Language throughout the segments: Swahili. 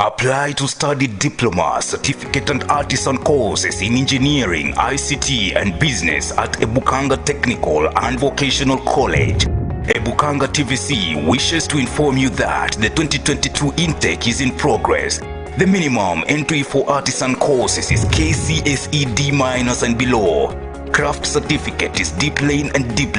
Apply to study diploma, certificate and artisan courses in engineering, ICT and business at Ebukanga Technical and Vocational College. Ebukanga TVC wishes to inform you that the 2022 intake is in progress. The minimum entry for artisan courses is KCSE D- and below. Craft certificate is D plain and D+,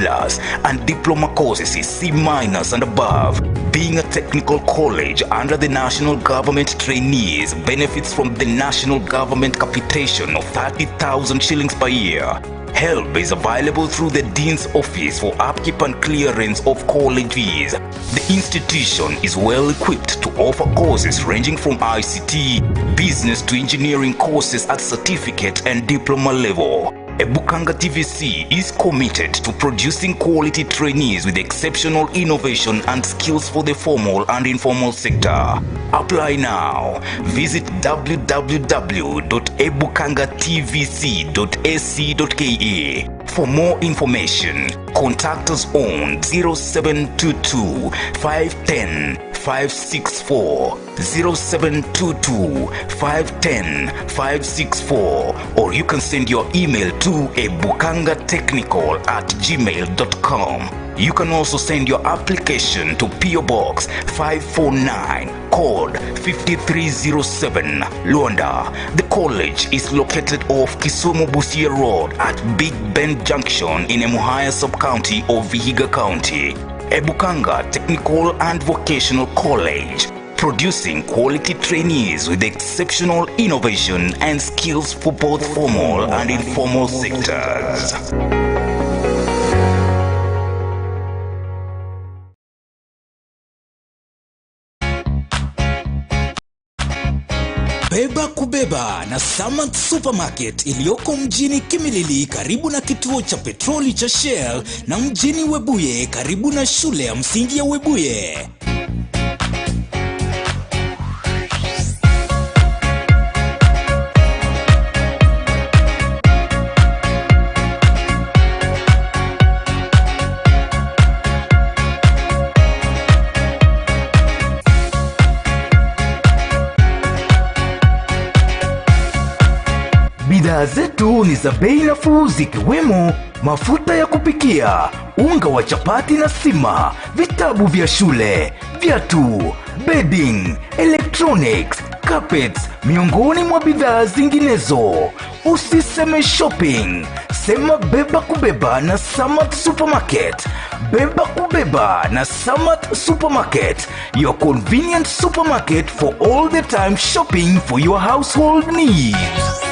and diploma courses is C- and above. Being a technical college under the national government, trainees benefits from the national government capitation of 30,000 shillings per year. Help is available through the Dean's Office for upkeep and clearance of college fees. The institution is well equipped to offer courses ranging from ICT, business to engineering courses at certificate and diploma level. Ebukanga TVC is committed to producing quality trainees with exceptional innovation and skills for the formal and informal sector. Apply now. Visit www.ebukangatvc.ac.ke. For more information, contact us on 0722 510 564, 0722 510 564, or you can send your email to ebukangatechnical@gmail.com. You can also send your application to PO Box 549, code 5307, Luanda. The college is located off Kisumu Busia Road at Big Bend Junction in Emuhaya Sub-County of Vihiga County. Ebukanga Technical and Vocational College, producing quality trainees with exceptional innovation and skills for both formal and informal sectors. Beba kubeba na Samat Supermarket iliyoko mjini Kimilili karibu na kituo cha petroli cha Shell na mjini Webuye karibu na shule ya msingi ya Webuye. Bidhaa zetu ni za bei nafuu zikiwemo mafuta ya kupikia, unga wa chapati na sima, vitabu vya shule, viatu, bedding, electronics, carpets, miongoni mwa bidhaa zinginezo. Usiseme shopping, sema beba kubeba na Samat Supermarket. Beba kubeba na Samat Supermarket, your convenient supermarket for all the time shopping for your household needs.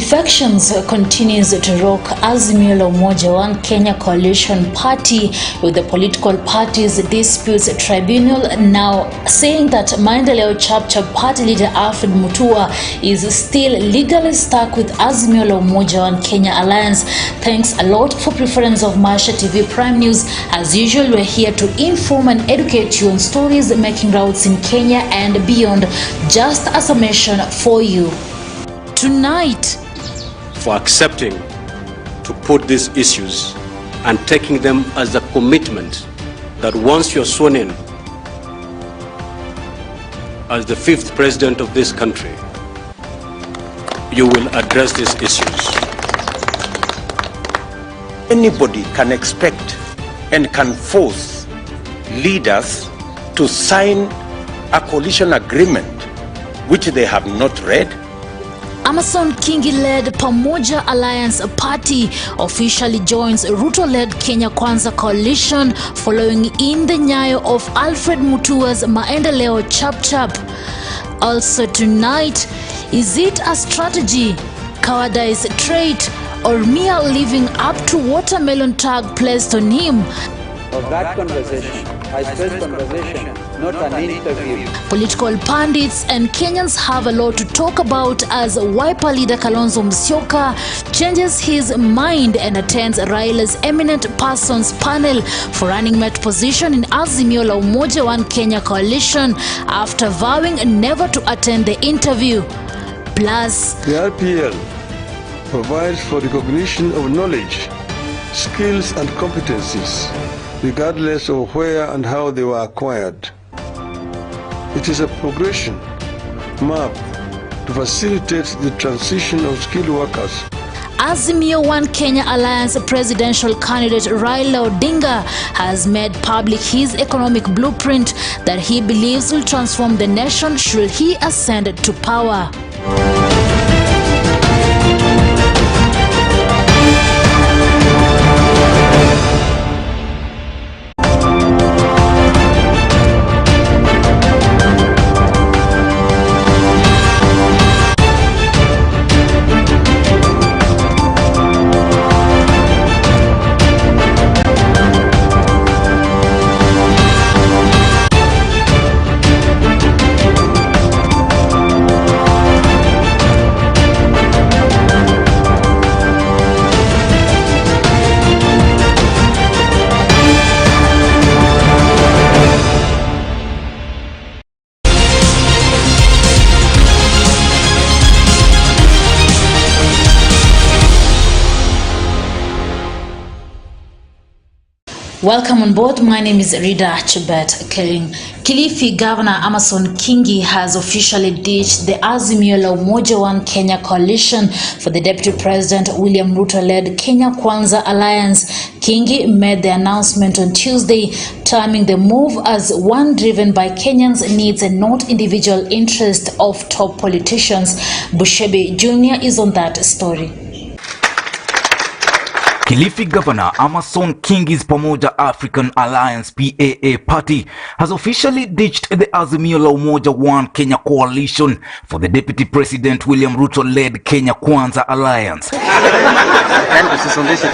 Defections continues to rock Azimio la Umoja One Kenya Coalition Party, with the political parties disputes tribunal now saying that Maendeleo Chapter party leader Alfred Mutua is still legally stuck with Azimio la Umoja One Kenya Alliance. Thanks a lot for preference of Maisha TV Prime News. As usual, we're here to inform and educate you on stories making rounds in Kenya and beyond, just as a mission for you. Tonight, for accepting to put these issues and taking them as a commitment that once you're sworn in as the 5th president of this country, you will address these issues. Anybody can expect and can force leaders to sign a coalition agreement which they have not read. Amason Kingi-led Pamoja Alliance Party officially joins Ruto-led Kenya Kwanza coalition following in the nyayo of Alfred Mutua's Maendeleo Chap. Also tonight, is it a strategy, cowardice trait, or mere living up to watermelon tag placed on him? Of that conversation, I stress conversation, not an interview. Political pundits and Kenyans have a lot to talk about as Wiper leader Kalonzo Musyoka changes his mind and attends Raila's eminent persons panel for running mate position in Azimio la Umoja One Kenya coalition after vowing never to attend the interview. Plus, the RPL provides for recognition of knowledge, skills and competencies, regardless of where and how they were acquired. It is a progression map to facilitate the transition of skilled workers. Azimio One Kenya Alliance presidential candidate Raila Odinga has made public his economic blueprint that he believes will transform the nation should he ascend to power. Welcome on board. My name is Rida Chebet Kering. Kilifi Governor Amason Kingi has officially ditched the Azimio la Umoja One Kenya coalition for the Deputy President William Ruto-led Kenya Kwanza Alliance. Kingi made the announcement on Tuesday, terming the move as one driven by Kenyans' needs and not individual interest of top politicians. Bushebe Jr. is on that story. Kilifi Governor Amason Kingi's Pamoja African Alliance PAA party has officially ditched the Azimio la Umoja One Kenya coalition for the Deputy President William Ruto-led Kenya Kwanza Alliance.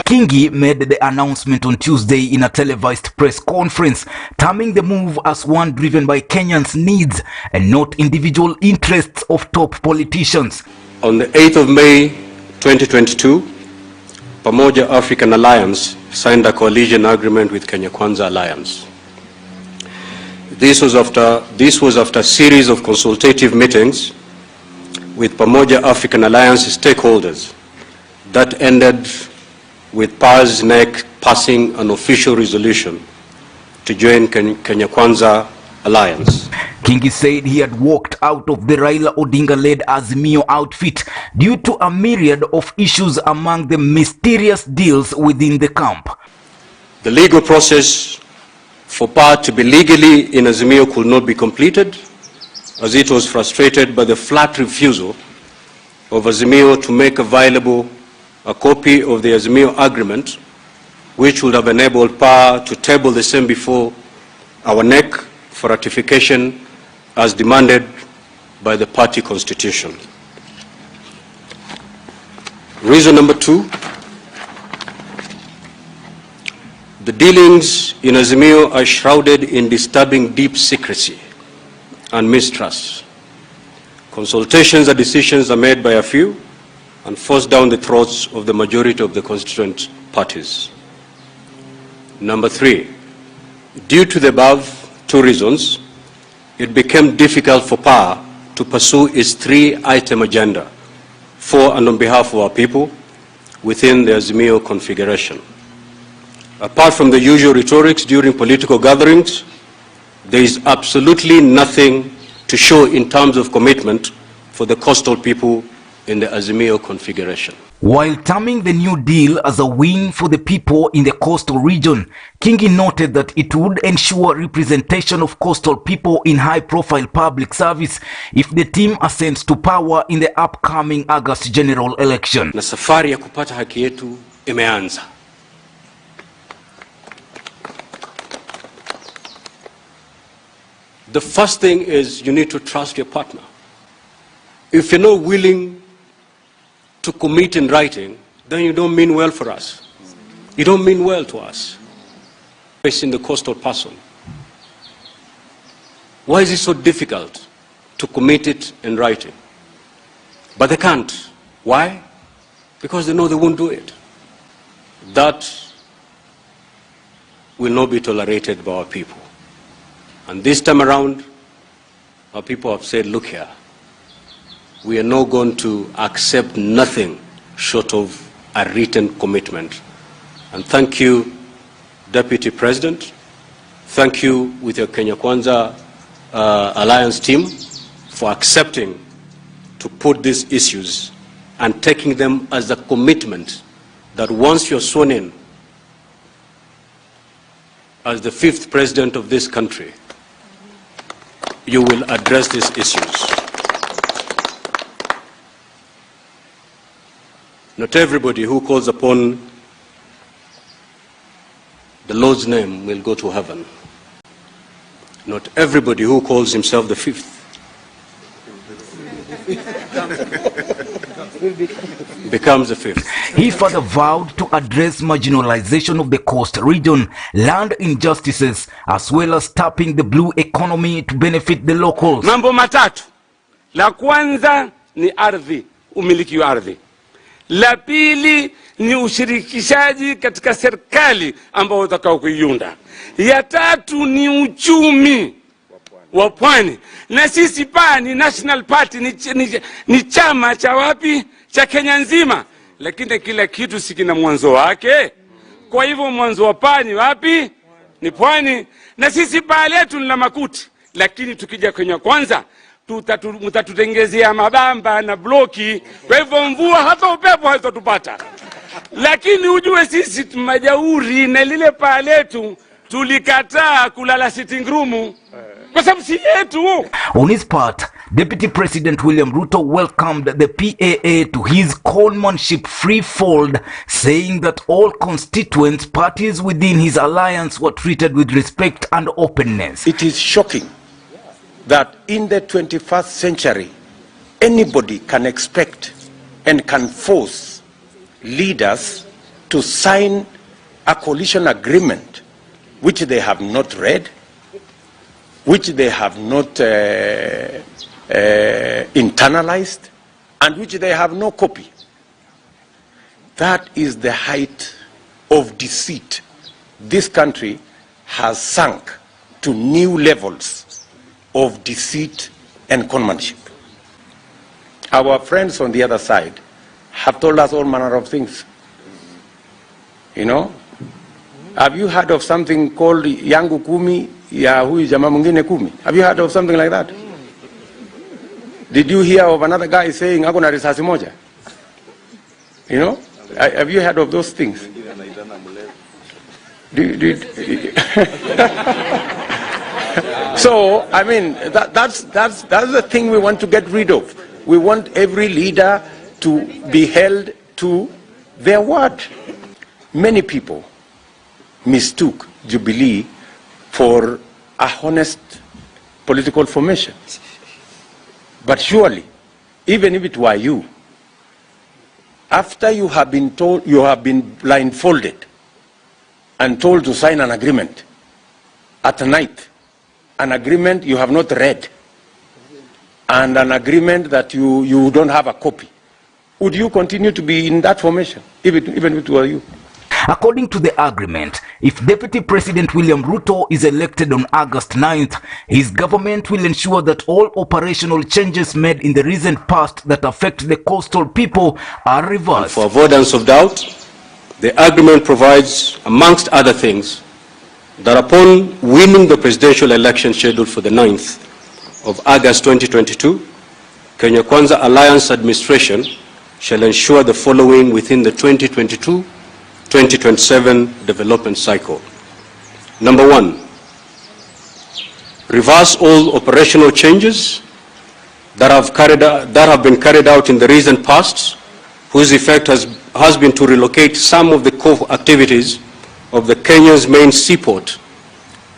Kingi made the announcement on Tuesday in a televised press conference, terming the move as one driven by Kenyans' needs and not individual interests of top politicians. On the 8th of May 2022, Pamoja African Alliance signed a coalition agreement with Kenya Kwanza Alliance. This was after a series of consultative meetings with Pamoja African Alliance stakeholders that ended with PA's NEC passing an official resolution to join Kenya Kwanza Alliance. Kingi said he had walked out of the Raila Odinga-led Azimio outfit due to a myriad of issues among the mysterious deals within the camp. The legal process for PA to be legally in Azimio could not be completed, as it was frustrated by the flat refusal of Azimio to make available a copy of the Azimio agreement, which would have enabled PA to table the same before our NEC for ratification as demanded by the party constitution. Reason number 2, the dealings in Azimio are shrouded in disturbing deep secrecy and mistrust. Consultations and decisions are made by a few and forced down the throats of the majority of the constituent parties. Number 3, due to the above 2 reasons, it became difficult for power to pursue its 3-item agenda for and on behalf of our people within the Azimio configuration. Apart from the usual rhetorics during political gatherings, there is absolutely nothing to show in terms of commitment for the coastal people in the Azimio configuration. While terming the new deal as a win for the people in the coastal region, Kingi noted that it would ensure representation of coastal people in high-profile public service if the team ascends to power in the upcoming August general election. Na safari ya kupata haki yetu imeanza. The first thing is you need to trust your partner. If you're not willing to commit in writing, then you don't mean well for us. You don't mean well to us. Facing the coastal person. Why is it so difficult to commit it in writing? But they can't. Why? Because they know they won't do it. That will not be tolerated by our people. And this time around, our people have said, look here, we are not going to accept nothing short of a written commitment. And thank you, Deputy President. Thank you with your Kenya Kwanza Alliance team for accepting to put these issues and taking them as a commitment that once you're sworn in as the 5th president of this country, you will address these issues. Not everybody who calls upon the Lord's name will go to heaven. Not everybody who calls himself the 5th becomes the 5th. He further vowed to address marginalization of the coast region, land injustices, as well as tapping the blue economy to benefit the locals. Mambo matatu. La kwanza ni ardhi, umiliki wa ardhi. La pili ni ushirikishaji katika serikali ambao utakao kuiunda. Ya tatu ni uchumi wa pwani. Na sisi pa ni National Party, ni chama cha wapi? Cha Kenya nzima. Lakini kila kitu sikina mwanzo wake. Kwa hivyo mwanzo wa pani wapi? Ni pwani. Na sisi pa letu ni la makuti. Lakini tukija Kenya Kwanza, mtatutengezea mabamba na bloki. Kwa hivyo mvua hata upepo hazitatupata. Lakini ujue sisi majauri na lile pa letu tulikataa kulala sitting room. Kwa sababu si yetu. On his part, Deputy President William Ruto welcomed the PAA to his conmanship-free fold, saying that all constituents, parties within his alliance were treated with respect and openness. It is shocking that in the 21st century, anybody can expect and can force leaders to sign a coalition agreement which they have not read, which they have not internalized, and which they have no copy. That is the height of deceit. This country has sunk to new levels of deceit and conmanship. Our friends on the other side have told us all manner of things. You know, have you heard of something called yangu kumi ya huyu jamaa mwingine kumi? Have you heard of something like that? Did you hear of another guy saying ako na risasi moja? You know, have you heard of those things? So, I mean, that's the thing we want to get rid of. We want every leader to be held to their word. Many people mistook Jubilee for a honest political formation. But surely, even if it were you, After you have been told, you have been blindfolded and told to sign an agreement at night, an agreement you have not read, and an agreement that you don't have a copy, would you continue to be in that formation, even if it were you? According to the agreement, if Deputy President William Ruto is elected on August 9th, his government will ensure that all operational changes made in the recent past that affect the coastal people are reversed. And for avoidance of doubt, the agreement provides, amongst other things, that upon winning the presidential election scheduled for the 9th of August 2022, Kenya Kwanza Alliance administration shall ensure the following within the 2022-2027 development cycle. Number 1, reverse all operational changes that have been carried out in the recent past, whose effect has been to relocate some of the core activities of the Kenya's main seaport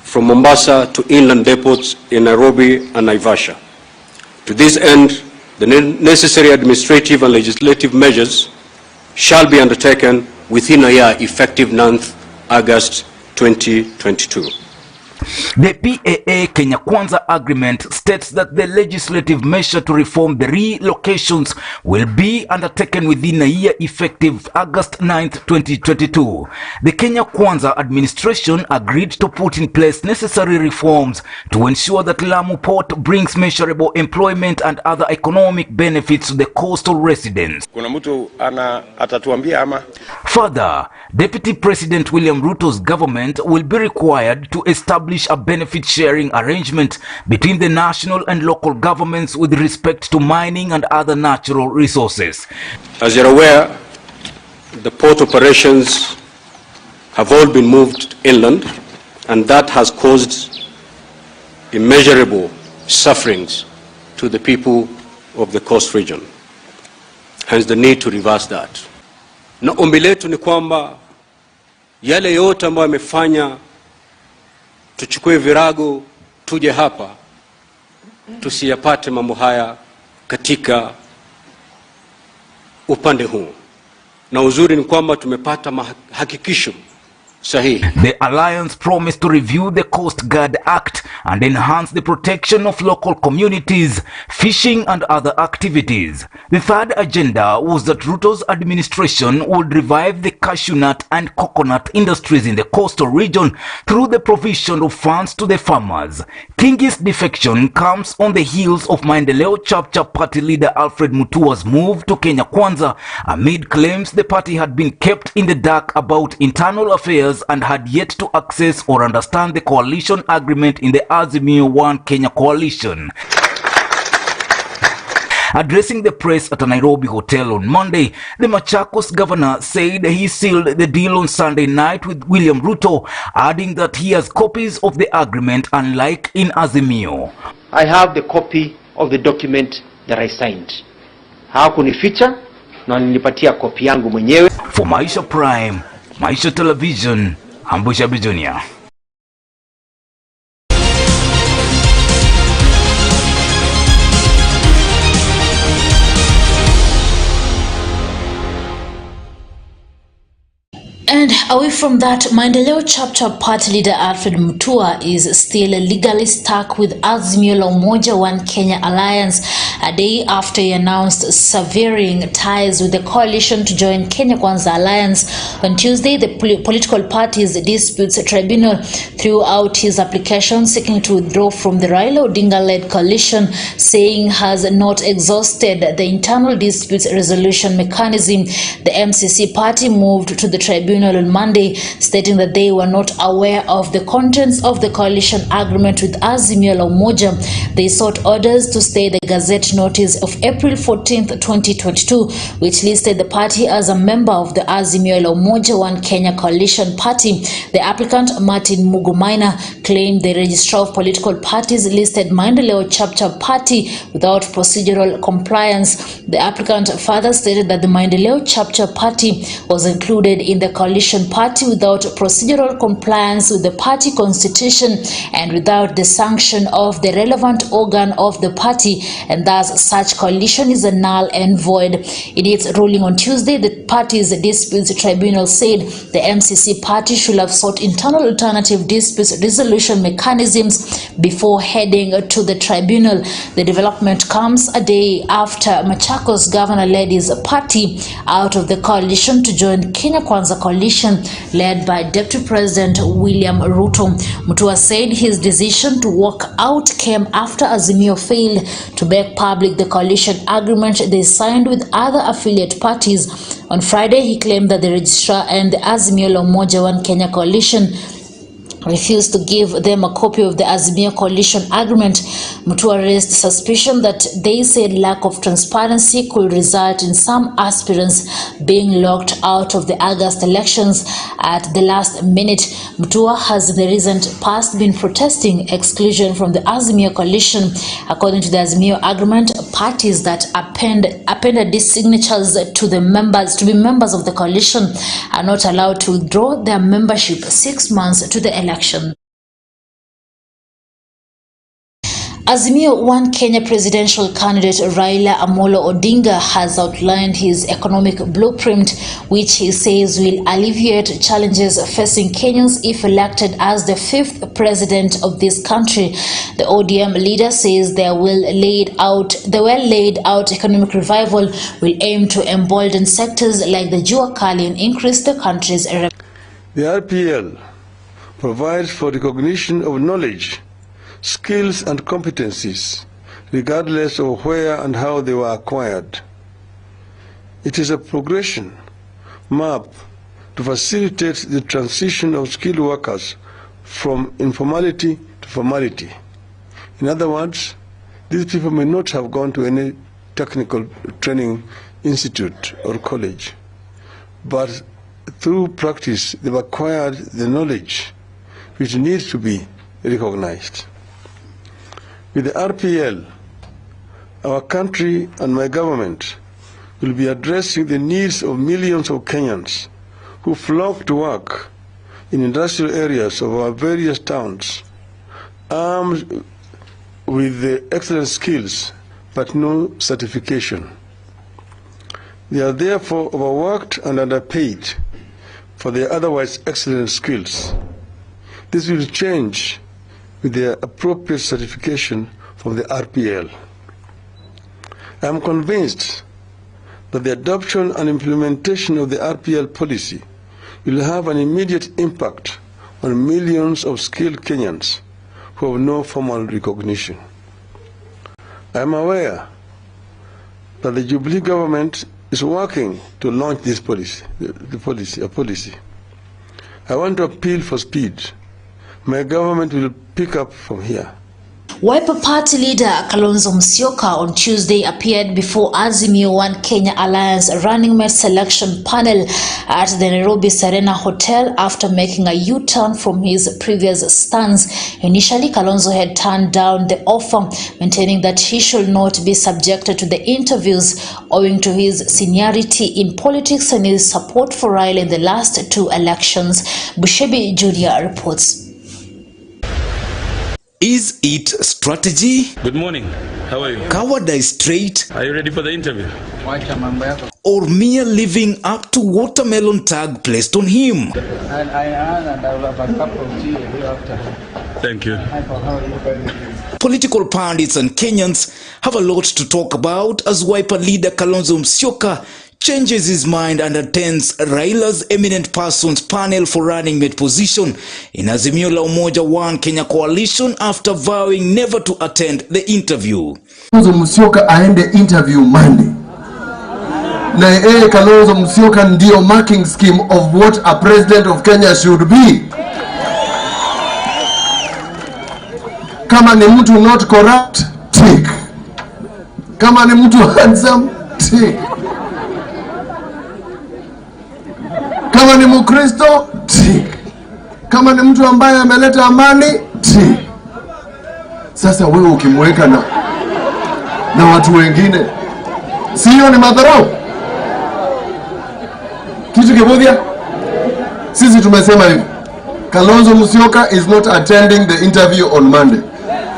from Mombasa to inland depots in Nairobi and Naivasha. To this end, the necessary administrative and legislative measures shall be undertaken within a year, effective 9th August 2022. The PAA Kenya Kwanza agreement states that the legislative measure to reform the relocations will be undertaken within a year, effective August 9th, 2022. The Kenya Kwanza administration agreed to put in place necessary reforms to ensure that Lamu Port brings measurable employment and other economic benefits to the coastal residents. Kuna mtu atatuambia ama? Further, Deputy President William Ruto's government will be required to establish a benefit sharing arrangement between the national and local governments with respect to mining and other natural resources. As you're aware, the port operations have all been moved inland, and that has caused immeasurable sufferings to the people of the coast region. Hence the need to reverse that. Na ombi letu ni kwamba yale yote ambayo yamefanya tuchukue virago tuje hapa, tusiyapate mambo haya katika upande huu. Na uzuri ni kwamba tumepata hakikisho sahihi. The alliance promised to review the Coast Guard Act and enhance the protection of local communities, fishing and other activities. The third agenda was that Ruto's administration would revive the cashew nut and coconut industries in the coastal region through the provision of funds to the farmers. Kingi's defection comes on the heels of Maendeleo Chapchap party leader Alfred Mutua's move to Kenya Kwanza amid claims the party had been kept in the dark about internal affairs and had yet to access or understand the coalition agreement in the Azimio One Kenya coalition. Addressing the press at a Nairobi hotel on Monday, the Machakos governor said he sealed the deal on Sunday night with William Ruto, adding that he has copies of the agreement unlike in Azimio. I have the copy of the document that I signed. Hakunificha na nilipatia copy yangu mwenyewe. For Maisha Prime, Maisha Television, Ambusha Bijunia. And away from that, Maendeleo Chapter party leader Alfred Mutua is still legally stuck with Azimio la Umoja One Kenya Alliance a day after he announced severing ties with the coalition to join Kenya Kwanza Alliance. On Tuesday, the political party's disputes tribunal threw out his application seeking to withdraw from the Raila Odinga-led coalition, saying has not exhausted the internal disputes resolution mechanism. The MCC party moved to the tribunal on Monday, stating that they were not aware of the contents of the coalition agreement with Azimio la Umoja. They sought orders to stay the Gazette notice of April 14th, 2022, which listed the party as a member of the Azimio la Umoja One Kenya coalition party. The applicant, Martin Mugumaina, claimed the registrar of political parties listed Maendeleo Chapter party without procedural compliance. The applicant further stated that the Maendeleo Chapter party was included in the coalition party without procedural compliance with the party constitution and without the sanction of the relevant organ of the party, and thus such coalition is a null and void. In its ruling on Tuesday, the party's disputes tribunal said the MCC party should have sought internal alternative dispute resolution mechanisms before heading to the tribunal. The development comes a day after Machakos governor led his party out of the coalition to join Kenya Kwanza coalition led by Deputy President William Ruto. Mutua said his decision to walk out came after Azimio failed to make public the coalition agreement they signed with other affiliate parties. On Friday, he claimed that the registrar and the Azimio la Umoja One Kenya coalition refused to give them a copy of the Azimio coalition agreement. Mutua raised suspicion that they said lack of transparency could result in some aspirants being locked out of the August elections at the last minute. Mutua has in the recent past been protesting exclusion from the Azimio coalition. According to the Azimio agreement, parties that appended these signatures to be members of the coalition are not allowed to withdraw their membership 6 months to the election. Azimio One Kenya presidential candidate Raila Amolo Odinga has outlined his economic blueprint, which he says will alleviate challenges facing Kenyans if elected as the 5th president of this country. The ODM leader says the well-laid out economic revival will aim to embolden sectors like the Jua Kali and increase the country's The RPL provides for recognition of knowledge, skills and competencies, regardless of where and how they were acquired. It is a progression map to facilitate the transition of skilled workers from informality to formality. In other words, these people may not have gone to any technical training institute or college, but through practice they've acquired the knowledge which needs to be recognized. With the RPL, our country and my government will be addressing the needs of millions of Kenyans who flock to work in industrial areas of our various towns, armed with the excellent skills but no certification. They are therefore overworked and underpaid for their otherwise excellent skills. This will change with their appropriate certification from the RPL. I am convinced that the adoption and implementation of the RPL policy will have an immediate impact on millions of skilled Kenyans who have no formal recognition. I am aware that the Jubilee government is working to launch this policy, a policy. I want to appeal for speed. My government will pick up from here. Wiper Party leader Kalonzo Musyoka on Tuesday appeared before Azimio One Kenya Alliance running mate selection panel at the Nairobi Serena Hotel after making a U-turn from his previous stance. Initially, Kalonzo had turned down the offer, maintaining that he should not be subjected to the interviews owing to his seniority in politics and his support for Raila in the last 2 elections. Bushebi Jr. reports. Is it strategy? Good morning. How are you? Cowardice straight? Are you ready for the interview? Or mere living up to watermelon tag placed on him? And I will have a cup of tea after. Thank you. Political pundits and Kenyans have a lot to talk about as Wiper leader Kalonzo Musyoka changes his mind and attends Raila's eminent persons panel for running mate position in Azimio la Umoja One Kenya coalition after vowing never to attend the interview. Kalonzo Musyoka aende interview Monday. Na Kalonzo Musyoka ndio marking scheme of what a president of Kenya should be. Kama ni mtu not corrupt, tick. Kama ni mtu handsome, tick. Kama ni Mkristo, tick. Kama ni mtu ambaye ameleta amani, tick. Sasa wewe ukimweka na watu wengine, sio ni madharau? Kitu kimoja. Sisi tumesema hivi, Kalonzo Musyoka is not attending the interview on Monday.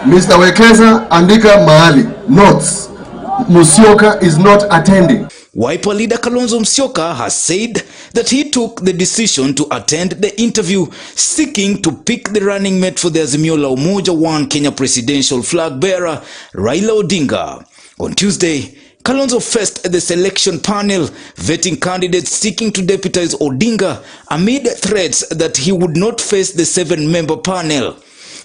Mr. Wekesa, andika mahali notes, Musyoka is not attending. Wiper leader Kalonzo Musyoka has said that he took the decision to attend the interview, seeking to pick the running mate for the Azimio la Umoja One Kenya presidential flag bearer Raila Odinga. On Tuesday, Kalonzo faced the selection panel, vetting candidates seeking to deputize Odinga amid threats that he would not face the 7-member panel.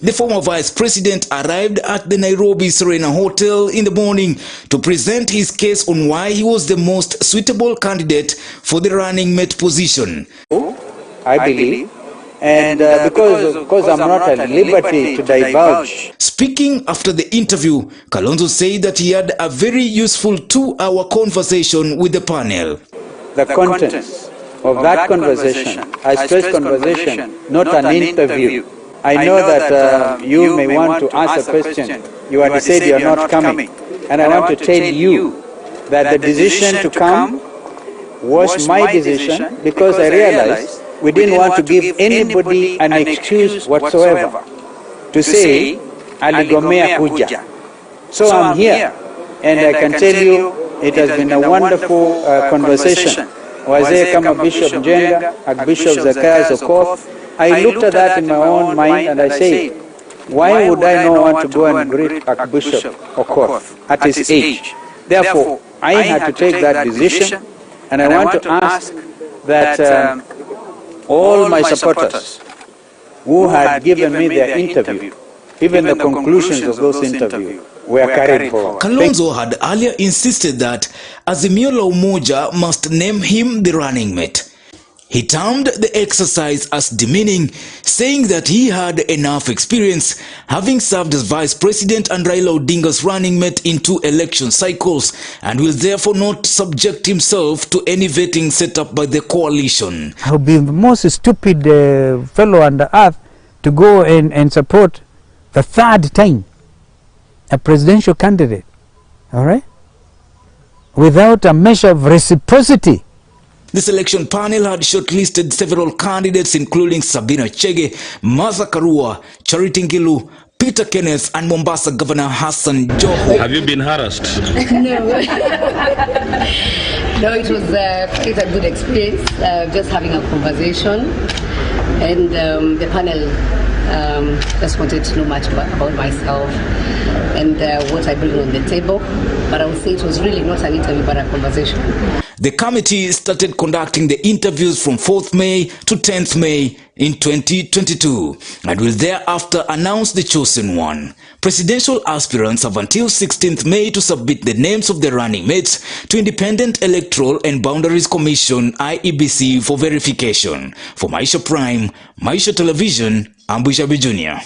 The former vice president arrived at the Nairobi Serena Hotel in the morning to present his case on why he was the most suitable candidate for the running mate position. I believe, and because I'm not at liberty to divulge. Speaking after the interview, Kalonzo said that he had a very useful 2-hour conversation with the panel. The contents of that conversation, I stress conversation, not an interview. I know that you may want to ask a question. You had said you are not coming. And I want to tell you that the decision to come was my decision because I realized we didn't want to give anybody an excuse whatsoever to say, aligomea kuja. So I'm here and I can tell you it has been a wonderful conversation. Wazee kama Bishop Jenga, Archbishop Zacharias Okoth, I looked at that in my own mind and I said, why would I not want to go and greet Archbishop Okoth at his age? Therefore, I had to take that decision, and I want to ask that all my supporters who had given me their interview, even the conclusions of those interviews, were carried forward. Kalonzo had earlier insisted that Azimio la Umoja must name him the running mate. He termed the exercise as demeaning, saying that he had enough experience, having served as vice president and Raila Odinga's running mate in 2 election cycles, and will therefore not subject himself to any vetting set up by the coalition. I would be the most stupid fellow on the earth to go and support the 3rd time a presidential candidate, all right, without a measure of reciprocity. The selection panel had shortlisted several candidates including Sabina Chege, Martha Karua, Charity Ngilu, Peter Kenneth and Mombasa Governor Hassan Joho. Have you been harassed? No. No, it was quite a good experience, just having a conversation. And the panel just wanted to know much about myself and what I bring on the table. But I would say it was really not an interview but a conversation. The committee started conducting the interviews from 4th May to 10th May in 2022 and will thereafter announce the chosen one. Presidential aspirants have until 16th May to submit the names of the running mates to Independent Electoral and Boundaries Commission IEBC for verification. For Maisha Prime, Maisha Television, I'm Bushabi Jr.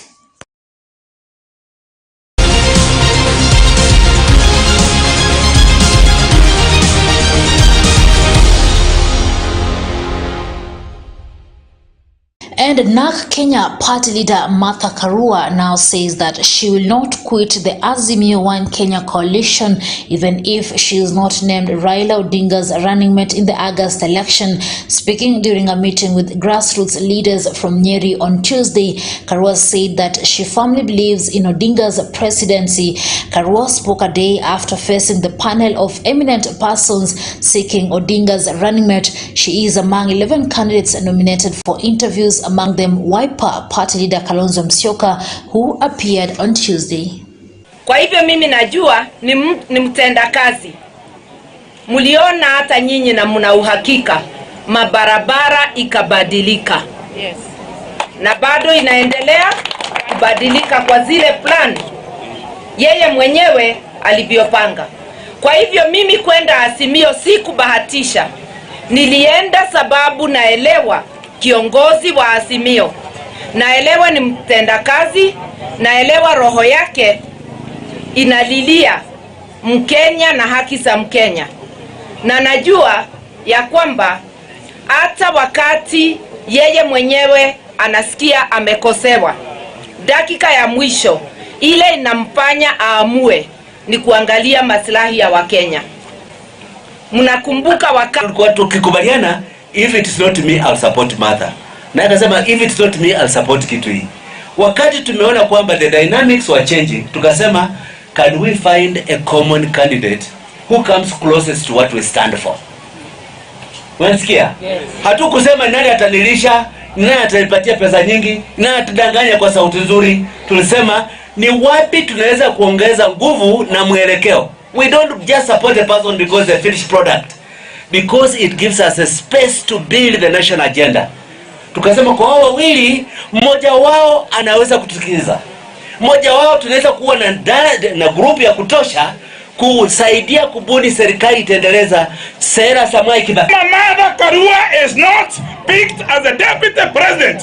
And NARC Kenya party leader Martha Karua now says that she will not quit the Azimio One Kenya coalition even if she is not named Raila Odinga's running mate in the August election. Speaking during a meeting with grassroots leaders from Nyeri on Tuesday, Karua said that she firmly believes in Odinga's presidency. Karua spoke a day after facing the panel of eminent persons seeking Odinga's running mate. She is among 11 candidates nominated for interviews, among them Wiper party leader Kalonzo Musyoka, who appeared on Tuesday. Kwa hivyo mimi najua ni mtenda kazi. Muliona hata nyinyi na muna uhakika mabarabara ikabadilika. Yes. Na bado inaendelea kubadilika kwa zile plan yeye mwenyewe alivyopanga. Kwa hivyo mimi kwenda Azimio si kubahatisha. Nilienda sababu naelewa kiongozi wa Azimio. Naelewa ni mtenda kazi, naelewa roho yake inalilia Mkenya na haki za Mkenya. Na najua ya kwamba hata wakati yeye mwenyewe anasikia amekosewa, dakika ya mwisho ile inampanya aamue ni kuangalia maslahi ya Wakenya. Mnakumbuka wakati tukikubaliana, if it is not me, I'll support Martha. Na akasema if it's not me I'll support kitu hii. Wakati tumeona kwamba the dynamics were changing, tukasema can we find a common candidate who comes closest to what we stand for? Unasikia? Yes. Hatukusema nani atanilisha, nani atanipatia pesa nyingi, nani atadanganya kwa sauti nzuri. Tulisema ni wapi tunaweza kuongeza nguvu na mwelekeo. We don't just support a person because they finished product, because it gives us a space to build the national agenda. Tukasema kwa hao wawili, mmoja wao anaweza kutusikiliza, mmoja wao tunaweza kuwa na group ya kutosha kusaidia kubuni serikali itaendeleza sera za Mwai Kibaki. Martha Karua is not picked as a deputy president.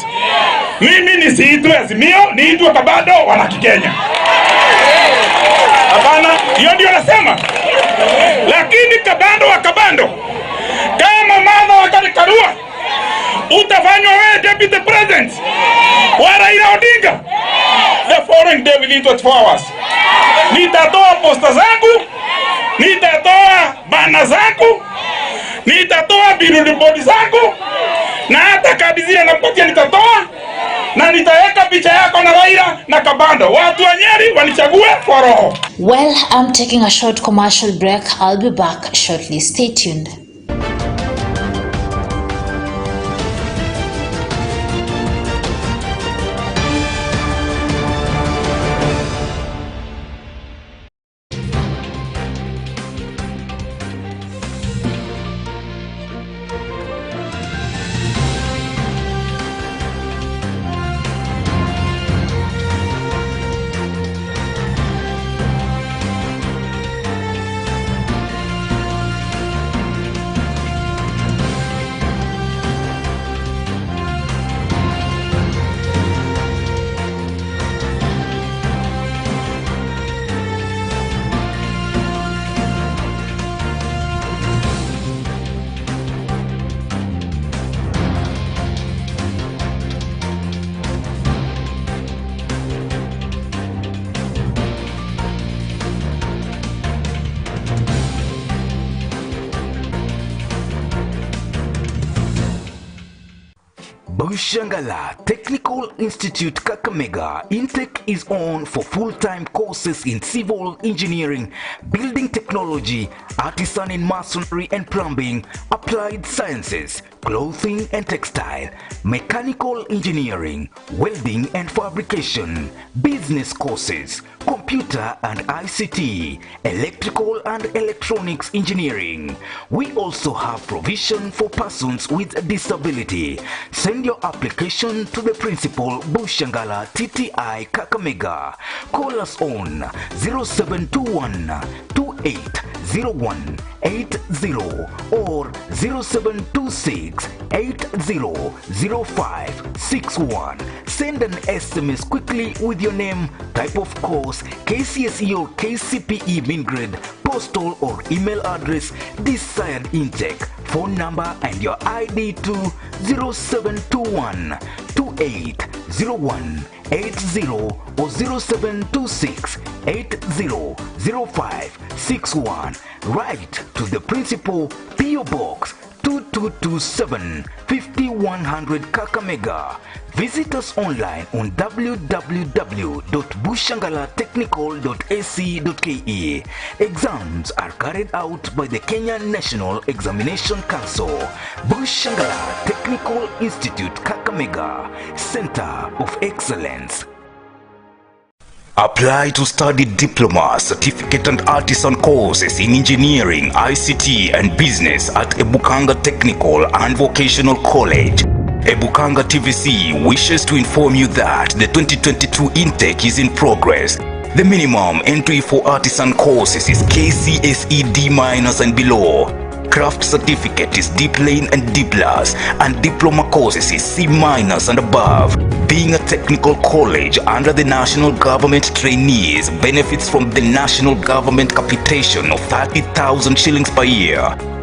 Mimi nisiitwe Azimio, niitwe Kabado wana Kikenya. Hapana, hiyo ndio nasema. Lakini Kabado wa Kabando, kama Martha Karua utafanywa wewe deputy president wa Raila Odinga, the following day within 24 hours nitatoa posta zangu, nitatoa bana zangu, nitatoa billboard zangu, na hata kabizia na potia nitatoa, na nitaweka picha yako na Raila na Kabando. Watu wa Nyeri wanichague kwa roho. Well, I'm taking a short commercial break. I'll be back shortly. Stay tuned. Bushangala Technical Institute Kakamega. Intake is on for full-time courses in civil engineering, building technology, artisan in masonry and plumbing, applied sciences, clothing and textile, mechanical engineering, welding and fabrication, business courses, computer and ICT, electrical and electronics engineering. We also have provision for persons with disability. Send your application to the principal, Bushangala TTI Kakamega. Call us on 0721 280180 or 0726 800561. Send an SMS quickly with your name, type of course, KCSE or KCPE main grade, postal or email address, desired intake, phone number and your ID to 0721 280180 or 0726 800561. Write to the principal, PO Box 2227 5100 Kakamega. Visit us online on www.bushangalatechnical.ac.ke. Exams are carried out by the Kenya National Examination Council. Bushangala Technical Institute Kakamega, Center of Excellence. Apply to study diploma, certificate and artisan courses in engineering, ICT and business at Ebukanga Technical and Vocational College. Ebukanga TVC wishes to inform you that the 2022 intake is in progress. The minimum entry for artisan courses is KCSE D- and below. Craft certificate is D plain and D+, and diploma courses is C- and above. Being a technical college under the national government, trainees benefits from the national government capitation of 30,000 shillings per year.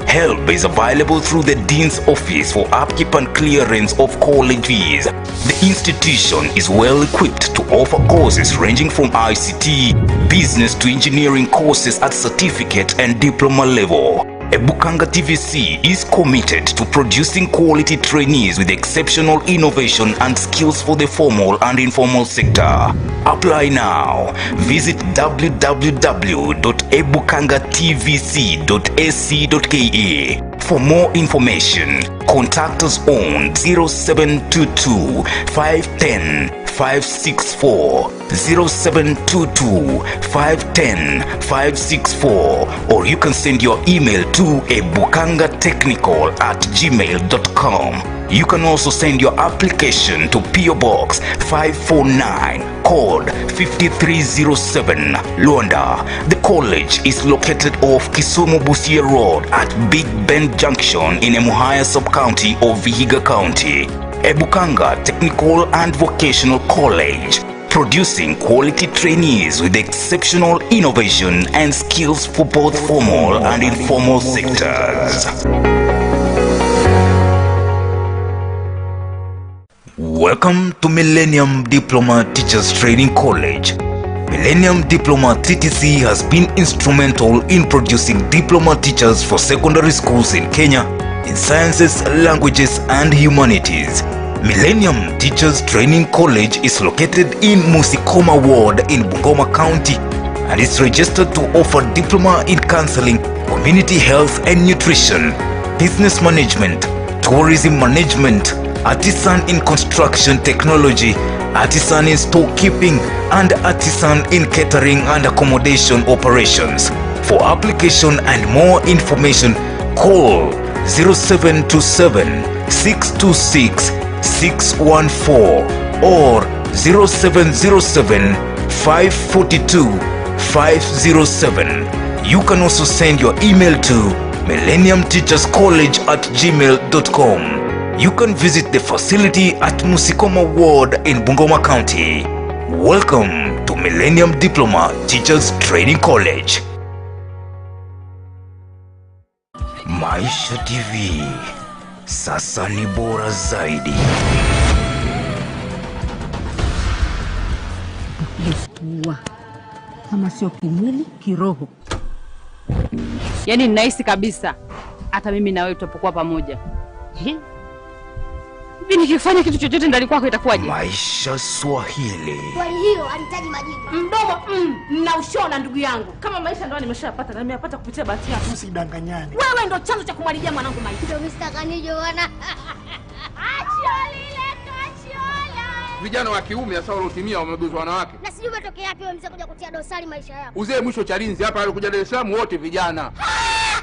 Help is available through the Dean's Office for upkeep and clearance of college fees. The institution is well equipped to offer courses ranging from ICT, business to engineering courses at certificate and diploma level. Ebukanga TVC is committed to producing quality trainees with exceptional innovation and skills for the formal and informal sector. Apply now. Visit www.ebukangatvc.ac.ke. For more information, contact us on 0722 510 564, 0722 510 564, or you can send your email to ebukangatechnical@gmail.com. You can also send your application to PO Box 549, code 5307, Luanda. The college is located off Kisumu Busia Road at Big Bend Junction in Emuhaya Sub-County of Vihiga County. Ebukanga Technical and Vocational College, producing quality trainees with exceptional innovation and skills for both formal and informal sectors. Welcome to Millennium Diploma Teachers Training College. Millennium Diploma TTC has been instrumental in producing diploma teachers for secondary schools in Kenya in sciences, languages, and humanities. Millennium Teachers Training College is located in Musikoma Ward in Bungoma County and is registered to offer diploma in counseling, community health and nutrition, business management, tourism management, artisan in construction technology, artisan in storekeeping, and artisan in catering and accommodation operations. For application and more information, call 0727 626 614 or 0707 542 507. You can also send your email to millenniumteacherscollege@gmail.com. You can visit the facility at Musikoma Ward in Bungoma County. Welcome to Millennium Diploma Teachers Training College. Maisha TV, sasa ni bora zaidi. Kama sio kimwili, kiroho. Yaani ninahisi kabisa hata mimi na wewe tutapokuwa pamoja. Hivi nikifanya kitu chochote ndani kwako itakuwaje? Maisha Swahili. Kwa hiyo alitaji majibu. Mdomo na ushona ndugu yangu. Kama maisha ndo nimeshapata na nimeyapata kupitia bahati yako. Usidanganyane. Wewe ndo chanzo cha kumharibia mwanangu maisha. Ndio Mr. Kanijo bwana. Vijana wa kiume sasa waliotimia wameguzwa wanawake. Na sijui umetokea wapi wewe mzee kuja kutia dosari maisha yako. Uzee mwisho Chalinzi hapa alikuja Dar es Salaam wote vijana.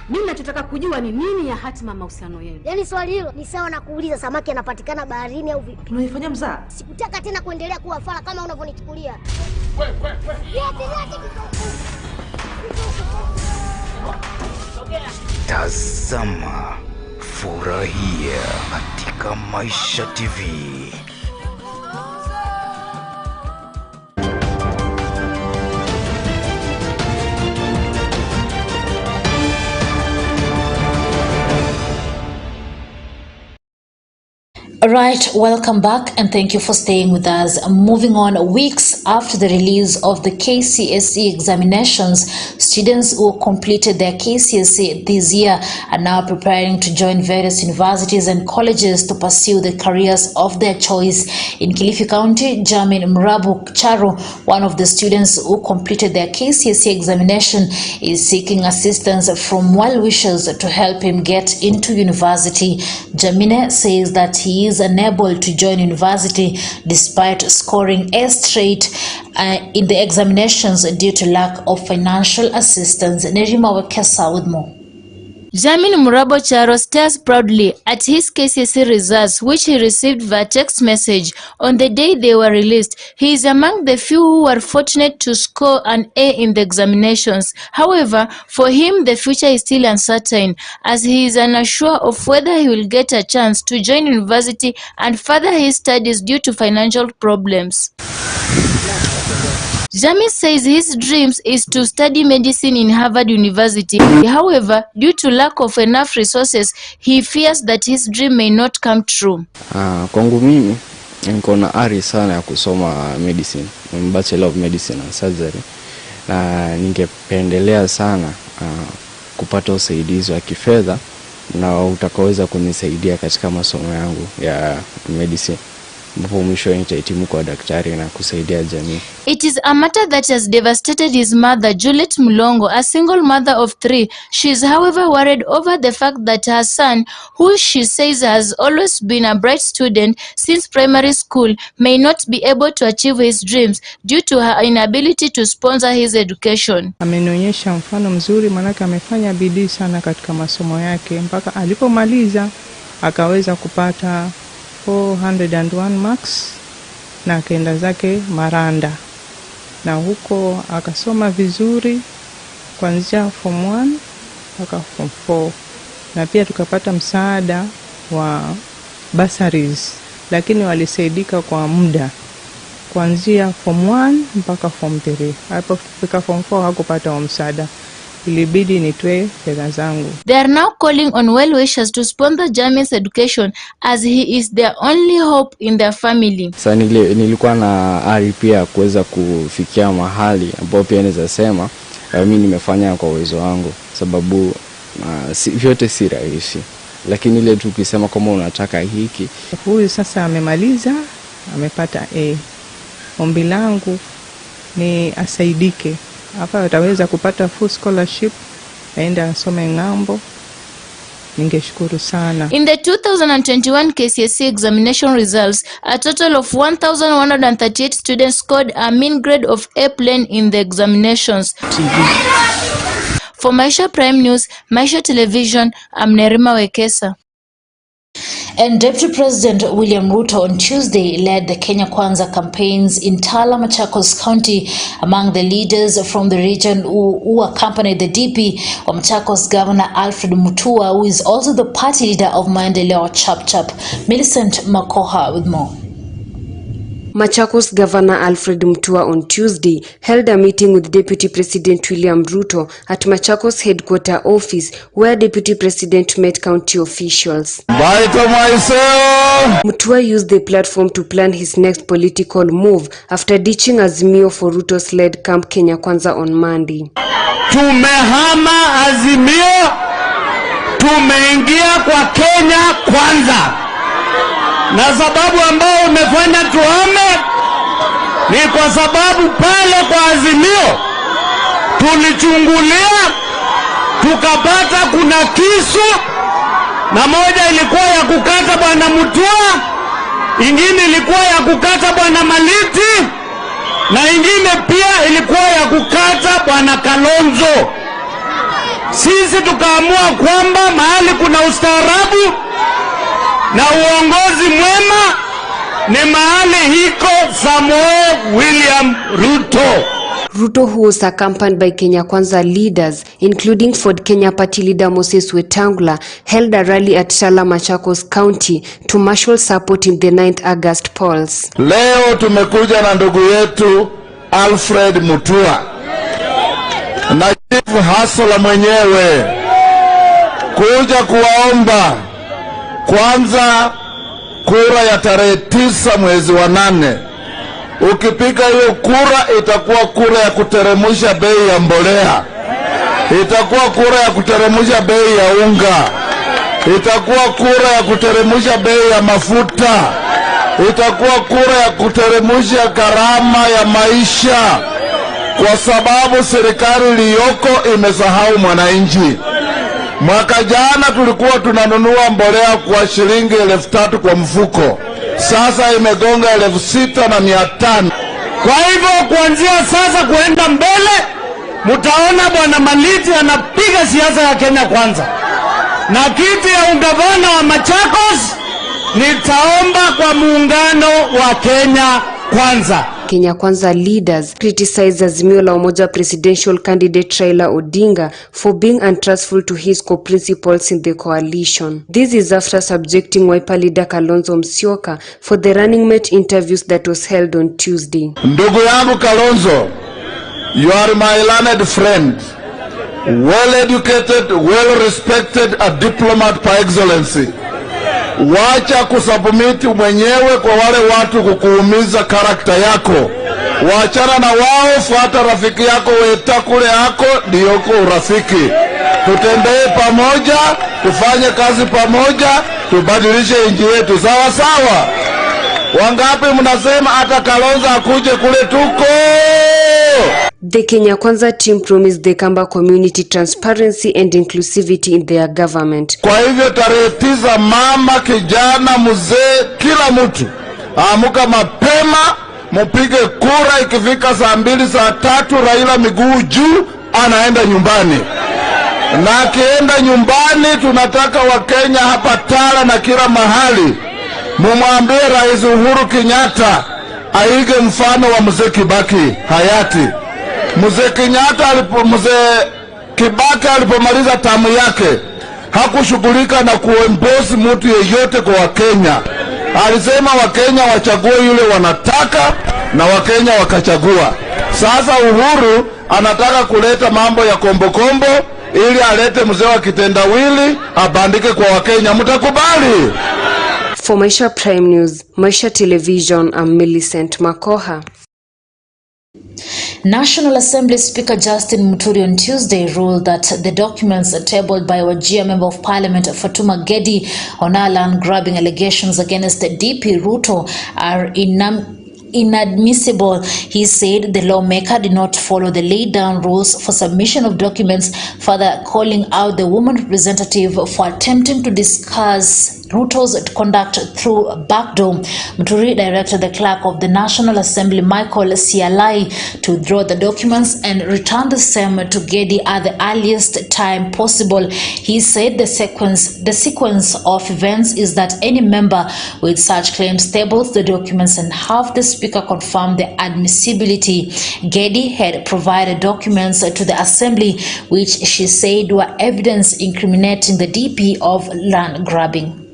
Mimi ninachotaka kujua ni nini ya hatima mahusiano yenu. Yaani swali hilo ni sawa na kuuliza samaki anapatikana baharini au vipi? Unaifanyia mzaa? Sikutaka tena kuendelea kuwa fala kama unavyonichukulia. Tazama, furahia katika Maisha TV. Right, welcome back and thank you for staying with us. Moving on, weeks after the release of the KCSE examinations, students who completed their KCSE this year are now preparing to join various universities and colleges to pursue the careers of their choice. In Kilifi County, Jamin Mrabu Charo, one of the students who completed their KCSE examination, is seeking assistance from well-wishers to help him get into university. Jamine says that he is unable to join university despite scoring A straight in the examinations due to lack of financial assistance. Nerima Wekesa with more. Jamin Murabo Charo stares proudly at his KCSE results, which he received via text message on the day they were released. He is among the few who were fortunate to score an A in the examinations. However, for him, the future is still uncertain, as he is unsure of whether he will get a chance to join university and further his studies due to financial problems. Jamin says his dreams is to study medicine in Harvard University. However, due to lack of enough resources, he fears that his dream may not come true. Kwangu mimi niko na ari sana ya kusoma medicine, Bachelor of Medicine and Surgery, na ningependelea sana kupata usaidizi wa kifedha na utakaweza kunisaidia katika masomo yangu ya medicine. Mpo mwisho nitahitimu kwa daktari na kusaidia jamii. It is a matter that has devastated his mother, Juliet Mulongo, a single mother of 3. She is, however, worried over the fact that her son, who she says has always been a bright student since primary school, may not be able to achieve his dreams due to her inability to sponsor his education. Amenionyesha mfano mzuri, manake amefanya bidii sana katika masomo yake mpaka alipomaliza akaweza kupata 401 marks na akaenda zake Maranda, na huko akasoma vizuri kuanzia form 1 mpaka form 4, na pia tukapata msaada wa bursaries, lakini walisaidika kwa muda kuanzia form 1 mpaka form 3. Hapo fika form 4 hakupata wa msaada, ilibidi nitoe fedha zangu. They are now calling on well-wishers to sponsor Jamie's education as he is their only hope in their family. Sasa nilikuwa na ari pia kuweza kufikia mahali ambapo pia naweza sema mimi nimefanya kwa uwezo wangu, sababu vyote si rahisi, lakini ile tu ukisema kama unataka hiki. Huyu sasa amemaliza, amepata A. Ombi langu ni asaidike. Hapa ataweza kupata full scholarship, aende asome ng'ambo. Ningeshukuru sana. In the 2021 KCSE examination results, a total of 1,138 students scored a mean grade of A+ in the examinations. For Maisha Prime News, Maisha Television, I'm Nerima Wekesa. And Deputy President William Ruto on Tuesday led the Kenya Kwanza campaigns in Tala, Machakos County. Among the leaders from the region who accompanied the DP of Machakos Governor Alfred Mutua, who is also the party leader of Maendeleo Chap Chap. Millicent Makoha with more. Machakos Governor Alfred Mutua on Tuesday held a meeting with Deputy President William Ruto at Machakos headquarter office, where Deputy President met county officials. Mutua used the platform to plan his next political move after ditching Azimio for Ruto's led Camp Kenya Kwanza on Monday. Tumehama Azimio, tumeingia kwa Kenya Kwanza. Na sababu ambao umefanya tuhame ni kwa sababu pale kwa Azimio tulichungulia tukapata kuna kisu, na moja ilikuwa ya kukata bwana Mutua, ingine ilikuwa ya kukata bwana Maliti, na ingine pia ilikuwa ya kukata bwana Kalonzo. Sisi tukaamua kwamba mahali kuna ustaarabu na uongozi mwema ni mahali hiko Samuel William Ruto. Ruto, who was accompanied by Kenya Kwanza leaders, including Ford Kenya Party leader Moses Wetangula, held a rally at Tala, Machakos County to marshal support in the 9th August polls. Leo tumekuja na ndugu yetu Alfred Mutua na Chief Hasla mwenyewe kuja kuwaomba kwanza kura ya tarehe 9 mwezi wa 8. Ukipika hiyo kura itakuwa kura ya kuteremusha bei ya mbolea, itakuwa kura ya kuteremusha bei ya unga, itakuwa kura ya kuteremusha bei ya mafuta, itakuwa kura ya kuteremusha gharama ya maisha, kwa sababu serikali iliyoko imesahau mwananchi. Mwaka jana tulikuwa tunanunua mbolea kwa shilingi 3,000 kwa mfuko. Sasa imegonga 6,500. Kwa hivyo kuanzia sasa kuenda mbele mtaona bwana Maliti anapiga siasa ya Kenya Kwanza. Na kiti ya ugavana wa Machakos nitaomba kwa muungano wa Kenya Kwanza. Kenya Kwanza leaders criticized Azimio la Umoja presidential candidate Raila Odinga for being untrustful to his co-principals in the coalition. This is after subjecting Wiper leader Kalonzo Musyoka for the running mate interviews that was held on Tuesday. Ndugu yangu Kalonzo, you are my learned friend, well educated, well respected, a diplomat by excellency. Wacha kusubmit mwenyewe kwa wale watu kukuumiza karakta yako. Wachana na wao, fuata rafiki yako, weta kule yako, ndiyo urafiki. tutembee pamoja, tufanye kazi pamoja, tubadilishe nchi yetu. Sawa sawa. Wangapi mnasema hata Kalonzo akuje kule tuko? The Kenya Kwanza team promised the Kamba community transparency and inclusivity in their government. Kwa hivyo tarehe 9, mama, kijana, mzee, kila mtu amuka mapema, mupige kura. Ikifika saa 2 saa 3, Raila miguu juu anaenda nyumbani. Na akienda nyumbani, tunataka Wakenya hapa Tala na kila mahali mumwambie Rais Uhuru Kenyatta aige mfano wa mzee Kibaki hayati. Mzee Kibaki alipomaliza tamu yake hakushughulika na kuembosi mtu yeyote kwa Wakenya. Alisema Wakenya wachague yule wanataka, na Wakenya wakachagua. Sasa Uhuru anataka kuleta mambo ya kombokombo ili alete mzee wa kitendawili abandike kwa Wakenya. Mtakubali? For Maisha Prime News, Maisha Television, I'm Millicent Makoha. National Assembly Speaker Justin Muturi on Tuesday ruled that the documents tabled by Wajir Member of Parliament Fatuma Gedi on land grabbing allegations against DP Ruto are inadmissible. He said the lawmaker did not follow the laid down rules for submission of documents, further calling out the woman representative for attempting to discuss Ruto's conduct through backdoor. Muturi directed the clerk of the National Assembly, Michael Sialai, to draw the documents and return the same to Gedi at the earliest time possible. He said the sequence of events is that any member with such claims tables the documents and have the Speaker confirm the admissibility. Gedi had provided documents to the Assembly which she said were evidence incriminating the DP of land grabbing.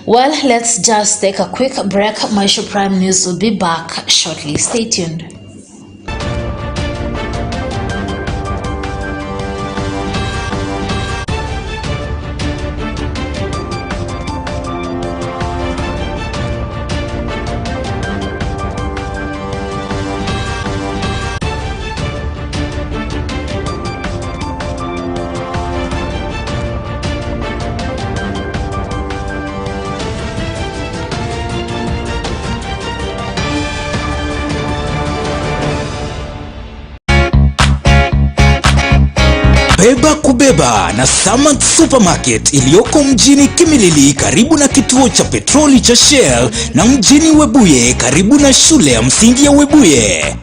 Well, let's just take a quick break. Maisha Prime News will be back shortly. Stay tuned. Beba kubeba na Samad Supermarket iliyoko mjini Kimilili karibu na kituo cha petroli cha Shell na mjini Webuye karibu na shule ya msingi ya Webuye.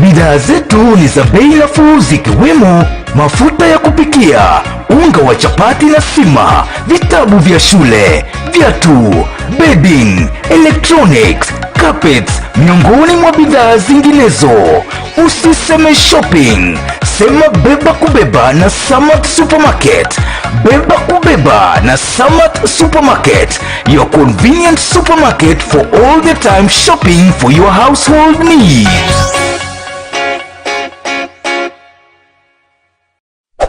Bidhaa zetu ni za bei nafuu zikiwemo mafuta ya kupikia, unga wa chapati na sima, vitabu vya shule, viatu, bedding, electronics, carpets, miongoni mwa bidhaa zinginezo. Usiseme shopping, sema beba kubeba na Samad Supermarket. Beba kubeba na Samad Supermarket, your convenient supermarket for all the time shopping for your household needs.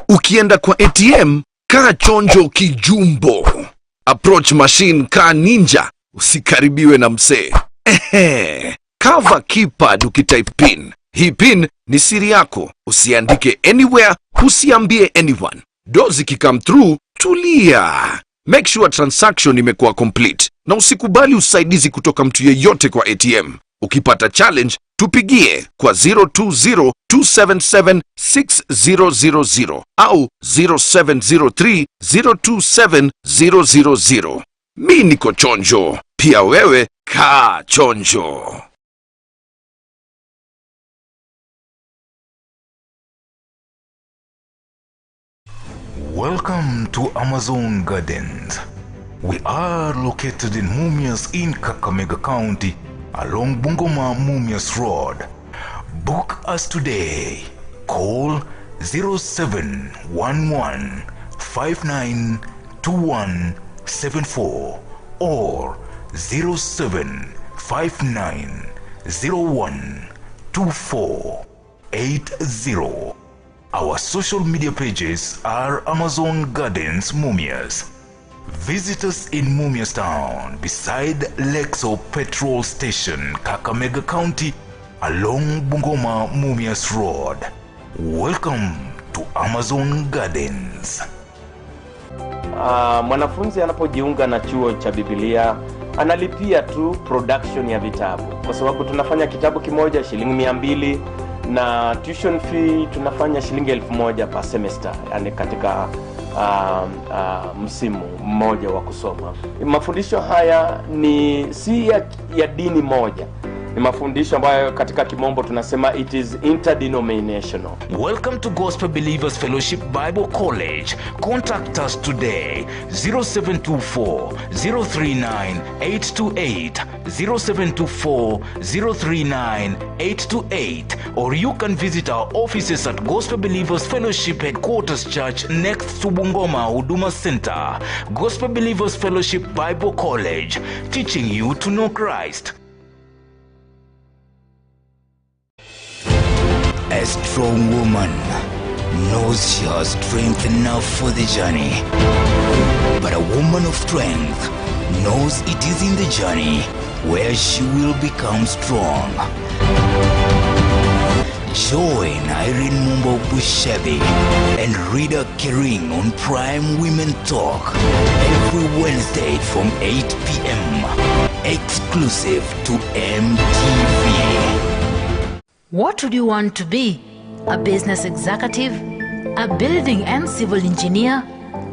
Ukienda kwa ATM, kaa chonjo kijumbo. Approach machine kaa ninja, usikaribiwe na msee. Cover keypad ukitype pin. Hii pin ni siri yako, usiandike anywhere, usiambie anyone. Dozi kikam through, tulia. Make sure transaction imekuwa complete. Na usikubali usaidizi kutoka mtu yeyote kwa ATM. Ukipata challenge, tupigie kwa 020-277-6000 au 0703-027-000. Mi niko chonjo, pia wewe kaa chonjo. Welcome to Amazon Gardens. We are located in Mumias in Kakamega County, along Bungoma Mumias Road. Book us today. Call 0711-592174 or 0759 012480. Our social media pages are Amazon Gardens Mumias. Visit us in Mumias Town beside Lexo Petrol Station, Kakamega County, along Bungoma Mumias Road. Welcome to Amazon Gardens. Mwanafunzi anapojiunga na chuo cha Biblia analipia tu production ya vitabu, kwa sababu tunafanya kitabu kimoja shilingi 200 na tuition fee tunafanya shilingi 1000 per semester, yani katika msimu mmoja wa kusoma. Mafundisho haya ni si ya dini moja, ni mafundisho ambayo katika kimombo tunasema it is interdenominational. Welcome to Gospel Believers Fellowship Bible College. Contact us today 0724 039 828, 0724 039 828, or you can visit our offices at Gospel Believers Fellowship Headquarters Church next to Bungoma Huduma Center. Gospel Believers Fellowship Bible College, teaching you to know Christ. A strong woman knows she has strength enough for the journey. But a woman of strength knows it is in the journey where she will become strong. Join Irene Mumbo Bushebi and Rita Kering on Prime Women Talk every Wednesday from 8 p.m. exclusive to MTV. What would you want to be? A business executive? A building and civil engineer?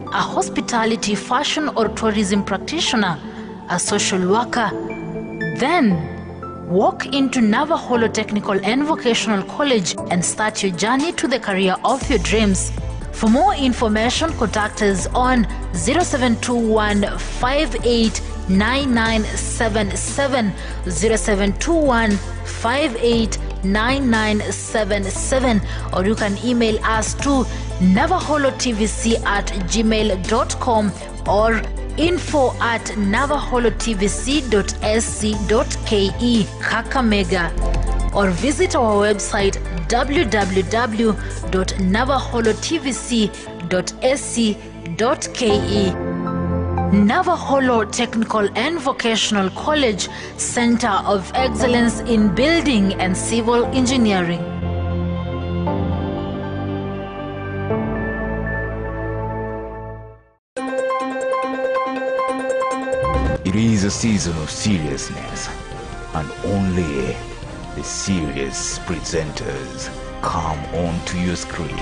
A hospitality, fashion or tourism practitioner? A social worker? Then walk into Navaholo Technical and Vocational College and start your journey to the career of your dreams. For more information, contact us on 0721 589977, 0721 589977, or you can email us to navaholotvc@gmail.com or info@navaholotvc.sc.ke Kakamega, or visit our website www.navaholotvc.sc.ke. Navaholo Technical and Vocational College, Center of Excellence in Building and Civil Engineering. It is a season of seriousness, and only the serious presenters come onto your screen.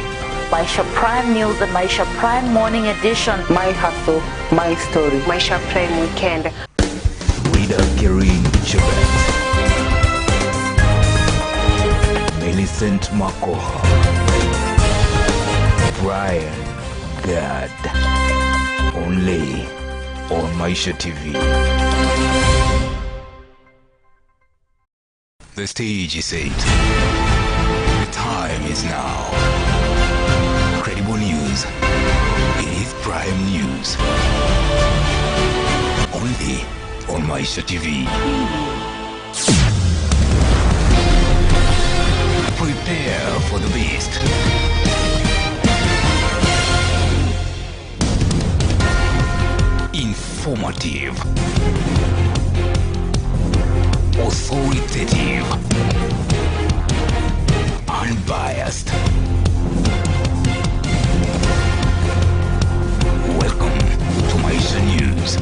Maisha Prime News and Maisha Prime Morning Edition. My hustle, my story. Maisha Prime Weekend. Rita Kering Chibet, Millicent Makoha, Brian Gad. Only on Maisha TV. The stage is set. The time is now. Credible news. It is Prime News. Only on Maisha TV. Prepare for the beast. Informative, authoritative, unbiased. Welcome to Maisha News.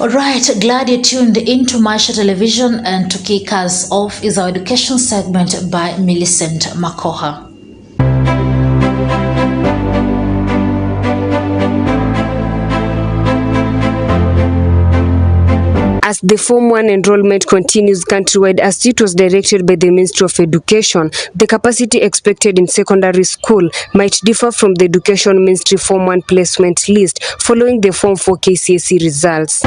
Alright, glad you tuned into Maisha Television, and to kick us off is our education segment by Millicent Makoha. As the Form 1 enrollment continues countrywide as it was directed by the Ministry of Education, the capacity expected in secondary school might differ from the Education Ministry Form 1 placement list following the Form 4 KCSE results.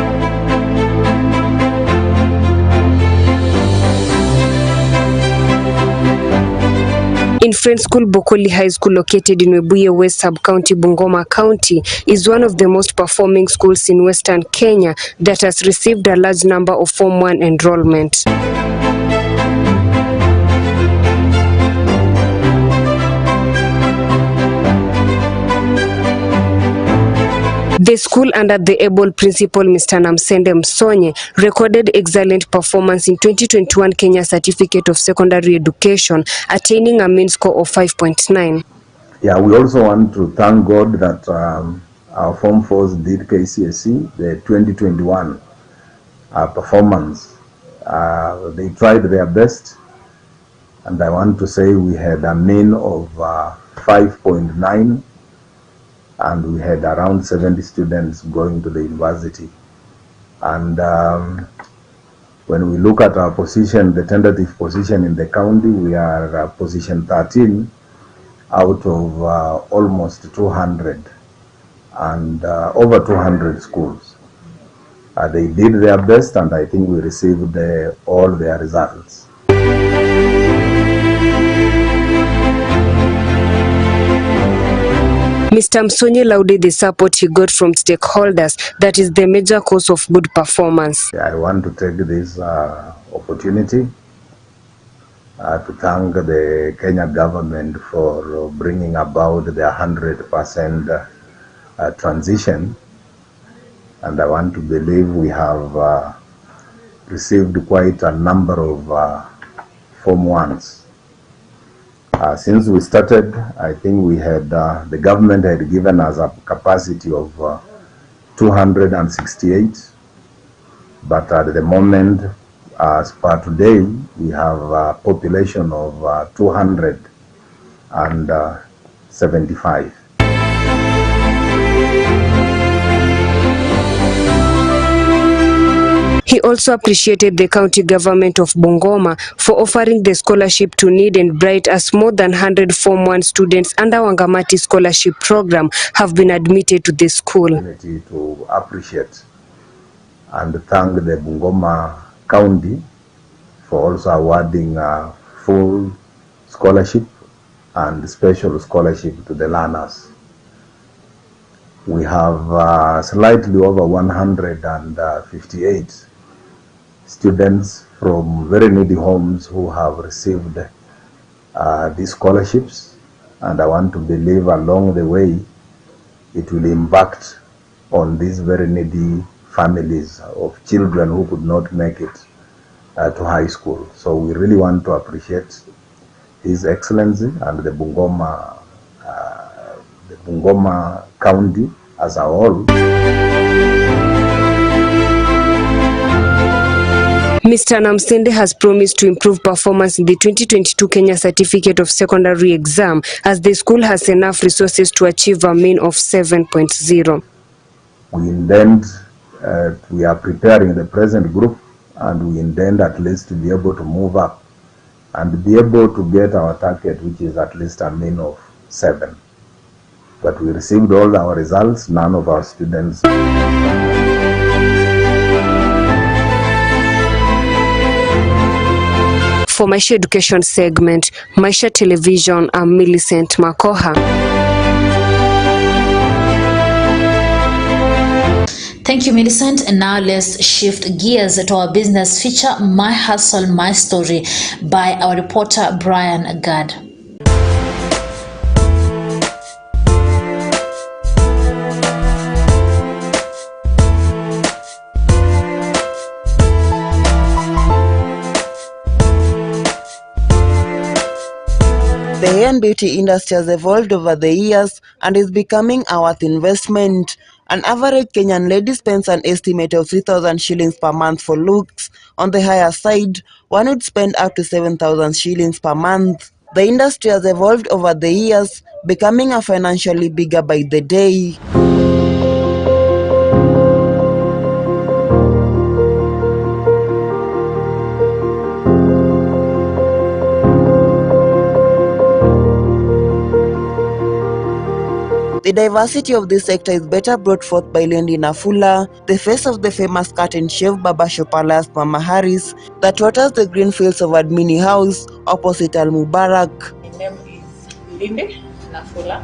In Friends School, Bokoli High School, located in Webuye West Sub-County, Bungoma County, is one of the most performing schools in Western Kenya that has received a large number of Form 1 enrollment. The school, under the able principal Mr. Namsende Msonye, recorded excellent performance in 2021 Kenya Certificate of Secondary Education, attaining a mean score of 5.9. Yeah, we also want to thank God that our Form 4s did KCSE, the 2021 performance. They tried their best, and I want to say we had a mean of 5.9. and we had around 70 students going to the university. And when we look at our position, the tentative position in the county, we are position 13 out of almost 200 and over 200 schools. They did their best, and I think we received all their results. Mr. Msonye lauded the support he got from stakeholders. That is the major cause of good performance. I want to take this opportunity to thank the Kenya government for bringing about the 100% transition. And I want to believe we have received quite a number of Form 1s. Since we started, I think we had, the government had given us a capacity of 268, but at the moment, as per today, we have a population of 275. He also appreciated the county government of Bungoma for offering the scholarship to Need and Bright, as more than 100 Form 1 students under Wangamati scholarship program have been admitted to the school. To appreciate and thank the Bungoma County for also awarding full scholarship and special scholarship to the learners. We have slightly over 158 students from very needy homes who have received these scholarships, and I want to believe along the way it will impact on these very needy families of children who could not make it to high school. So we really want to appreciate His Excellency and the Bungoma County as a whole. Mr. Namsende has promised to improve performance in the 2022 Kenya Certificate of Secondary exam, as the school has enough resources to achieve a mean of 7.0. We intend, we are preparing the present group, and we intend at least to be able to move up and be able to get our target, which is at least a mean of 7. But we received all our results, none of our students. For Maisha Education segment, Maisha Television, I'm Millicent Makoha. Thank you, Millicent. And now let's shift gears to our business feature, My Hustle, My Story, by our reporter, Brian Gad. The hair and beauty industry has evolved over the years and is becoming a worth investment. An average Kenyan lady spends an estimate of 3,000 shillings per month for looks. On the higher side, one would spend up to 7,000 shillings per month. The industry has evolved over the years, becoming a financially bigger by the day. The diversity of this sector is better brought forth by Lendi Nafula, the face of the famous curtain shave barber shop alias Mama Harris, that waters the green fields of Admini House opposite Al Mubarak. My name is Lendi Nafula.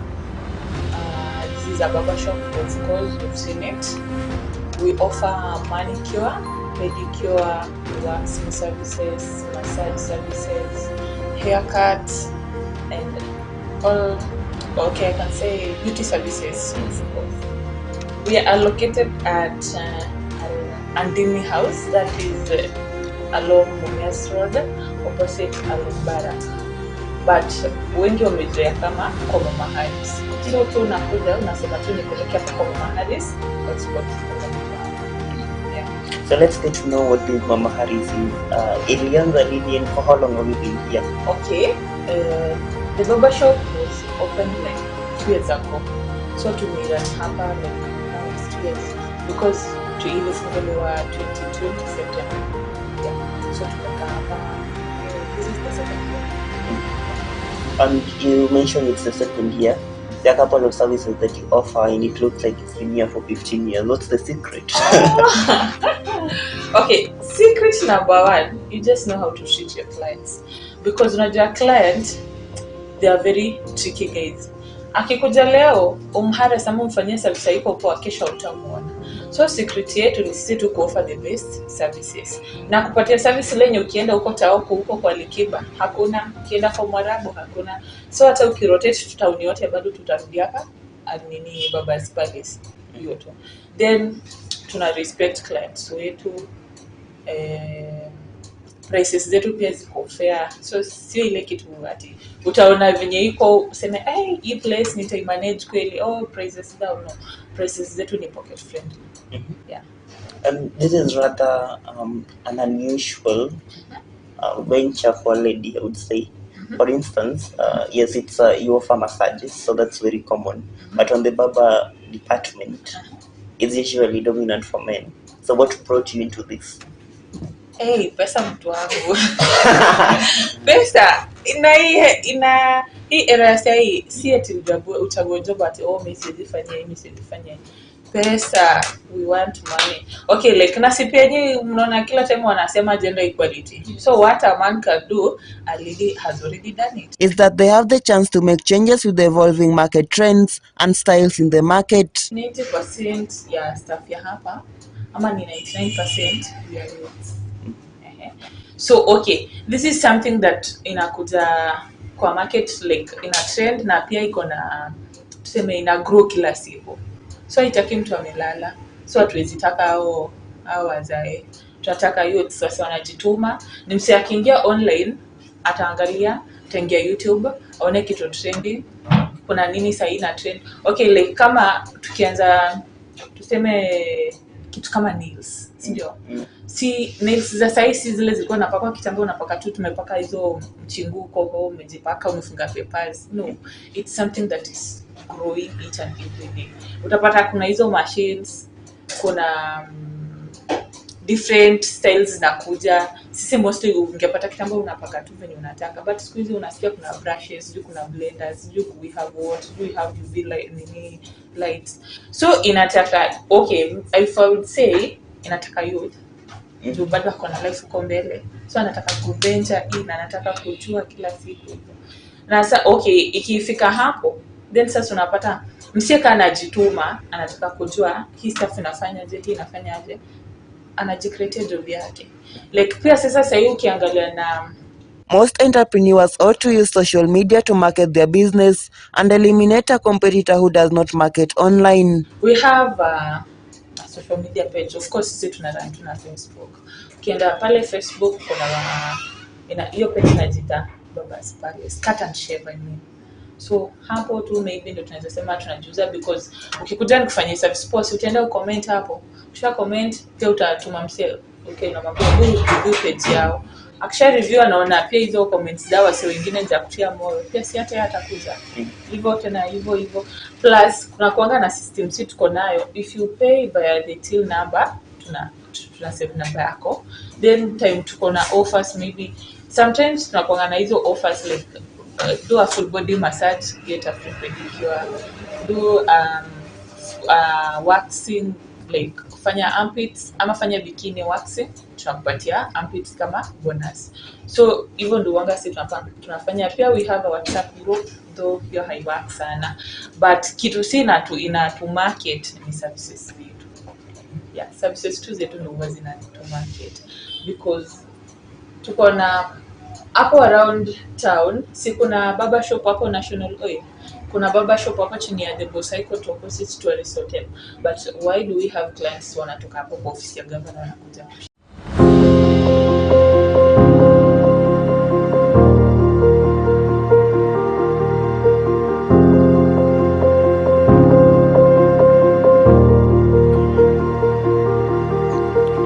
This is a barber shop, of course, you've seen it. We offer manicure, pedicure, waxing services, massage services, haircut, and all. Okay, I can say beauty services. We are located at Andini House, that is along Mumias Road, opposite Al-Mubarak. But wengi wamezoea kama kwa Mama Harris. So tu unakuja unasema tu nipelekea kwa Mama Harris, that's what yeah. So let's get to know what this Mama Harris is. Ilianza lini and for how long have you been here? Okay, the barber shop was opened like 2 years ago. So to me that happened like now it's 2 years because to ile funguliwa 22 September. Yeah. So this is the second year. And you mentioned it's the second year. There are a couple of services that you offer and it looks like it's been here for 15 years. What's the secret? Okay, secret number one, you just know how to treat your clients. Because when you're a client, they are very tricky guys. Akikuja leo umhara sama umfanyia service yako poa, kesho utamuona. So secret yetu ni sisi tu offer the best services. Na kupatia service lenye ukienda huko Taoko huko kwa Likiba hakuna, ukienda kwa Mwarabu hakuna. So hata ukirotate town yote bado tutarudi hapa Admini Baba's Palace hiyo tu. Then tuna respect clients wetu, prices zetu pia ziko fair. So sio ile kitu ati utaona venye iko useme hii place nitaimanage kweli, prices down. No, prices zetu ni pocket friendly. Yeah. This is rather an unusual venture for a lady, I would say. For instance, yes, it's you offer massages, so that's very common. But on the barber department, it's usually dominant for men. So what brought you into this? Pesa mtu wangu. Pesa ina hii era sai si ati uchague job ati mimi sijifanyia. Pesa, we want money. Okay, like nasi pia nyinyi mnaona kila time wanasema gender equality. So what a man can do, a lady has already done it. Is that they have the chance to make changes with the evolving market trends and styles in the market. 90% ya staff ya hapa ama ni 99% ya youth. So okay, this is something that inakuja kwa market like in a trend na pia iko na tuseme ina grow kila siku. So itaki mtu amelala. So hatuwezi taka hao wazae. Tunataka youth sasa wanajituma. Ni msi akiingia online ataangalia, ataingia YouTube, aone kitu trending. Kuna nini sasa ina trend. Okay, like kama tukianza tuseme kitu kama nails, ndio. Si nails za size zile zilikuwa napaka kitambo unapaka tu tumepaka hizo mchinguko kwa umejipaka umefunga papers. No, it's something that is growing each and every day. Utapata kuna hizo machines, kuna different styles zinakuja. Sisi mostly ungepata kitambo unapaka tu venye unataka, but siku hizi unasikia kuna brushes, kuna blenders, we have what, we have UV lights. So inataka okay, if I would say inataka youth ndio bado kuna life uko mbele. So anataka kuventure in, anataka kujua kila siku. Na sasa okay, ikifika hapo then sasa unapata msieka anajituma, anataka kujua hii stuff inafanyaje, hii inafanyaje, anajicreate job yake. Like pia sasa hiyo ukiangalia na most entrepreneurs ought to use social media to market their business and eliminate a competitor who does not market online. We have a social media page. Of course, sisi tuna Facebook. Ukienda pale Facebook kuna hiyo page inajiita Baba's Palace, cut and shave I mean. So hapo tu maybe ndio tunaweza sema tunajuza, because ukikuja nikufanyia service post utaenda ucomment hapo, kisha comment pia utatuma msee, okay, na mambo review page yao, akisha review anaona pia hizo comments zao sio wengine za kutia moyo, pia si hata atakuja hivyo tena hivyo. Plus kuna kuanga na system si tuko nayo, if you pay by the till number tuna save number yako, then time tuko na offers, maybe sometimes tunakuanga na hizo offers like do a full body massage, get a free pedicure, do waxing, like kufanya armpits ama fanya bikini waxing, tunakupatia armpits kama bonus. So hivyo ndio wanga sisi tunafanya. Pia we have a WhatsApp group, though hiyo haiwork sana, but kitu si ina to market ni services zetu. Yeah, services tu zetu ndio wazi na to market, because tuko na hapo around town, si kuna baba shop hapo National Oil, kuna baba shop hapo chini ya the Bosaiko to opposite tourist hotel. But why do we have clients wanatoka hapo kwa ofisi ya governor wanakuja?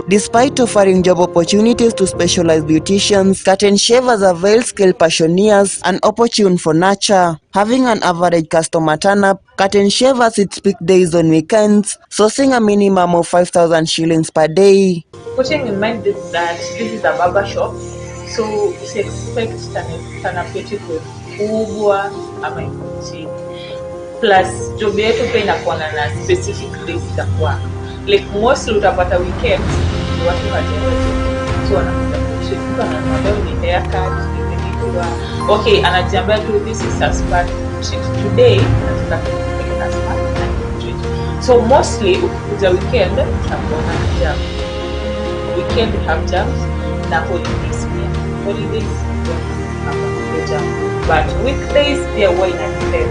Despite offering job opportunities to specialized beauticians, curtain shavers avail skilled passioneers an opportune for nurture. Having an average customer turn-up, curtain shavers its peak days on weekends, sourcing a minimum of 5,000 shillings per day. Putting in mind that this is a barber shop, so you expect turn-up beautiful kubwa ama ikochi. Plus job yetu pia inakuwa na specific days za kwa. Like mostly utapata weekends watu hajaje, so anakuja kushika na mambo ni haircut, pedicure. Okay, anajiambia tu this is a spa today, nataka kufanya spa na treat. So mostly ukikuja weekend utakuwa na jam. Weekend we have jams na holidays pia. Holidays have jam, but weekdays pia huwa ina depend.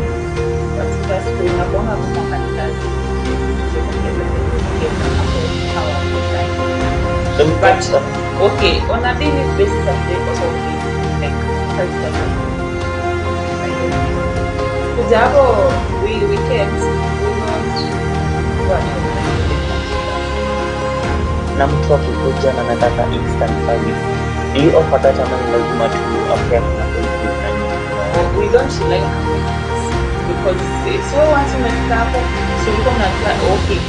But just unakuwa kama kazi. But okay, on a daily basis, they also like weekends, na mtu akikuja na anataka instant service, do you offer that ama lazima tu apply na kulipa? We don't like because so once umefika hapo, so uko na okay,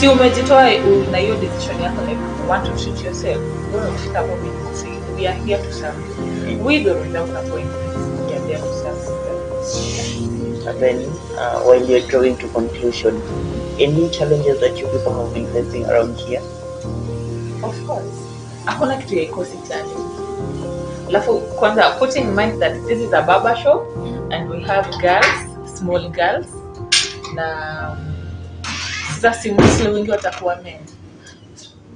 si umejitoa na hiyo decision yako, like want to treat yourself, unafika hapo we are here to serve you. We don't without appointments, we are there to serve. And then while you're drawing to conclusion, any challenges that you people have been facing around here? Of course, hakuna kitu ya ikosi challenge. Alafu kwanza putting in mind that this is a barber shop and we have girls, small girls, na sasa si mostly wengi watakuwa men.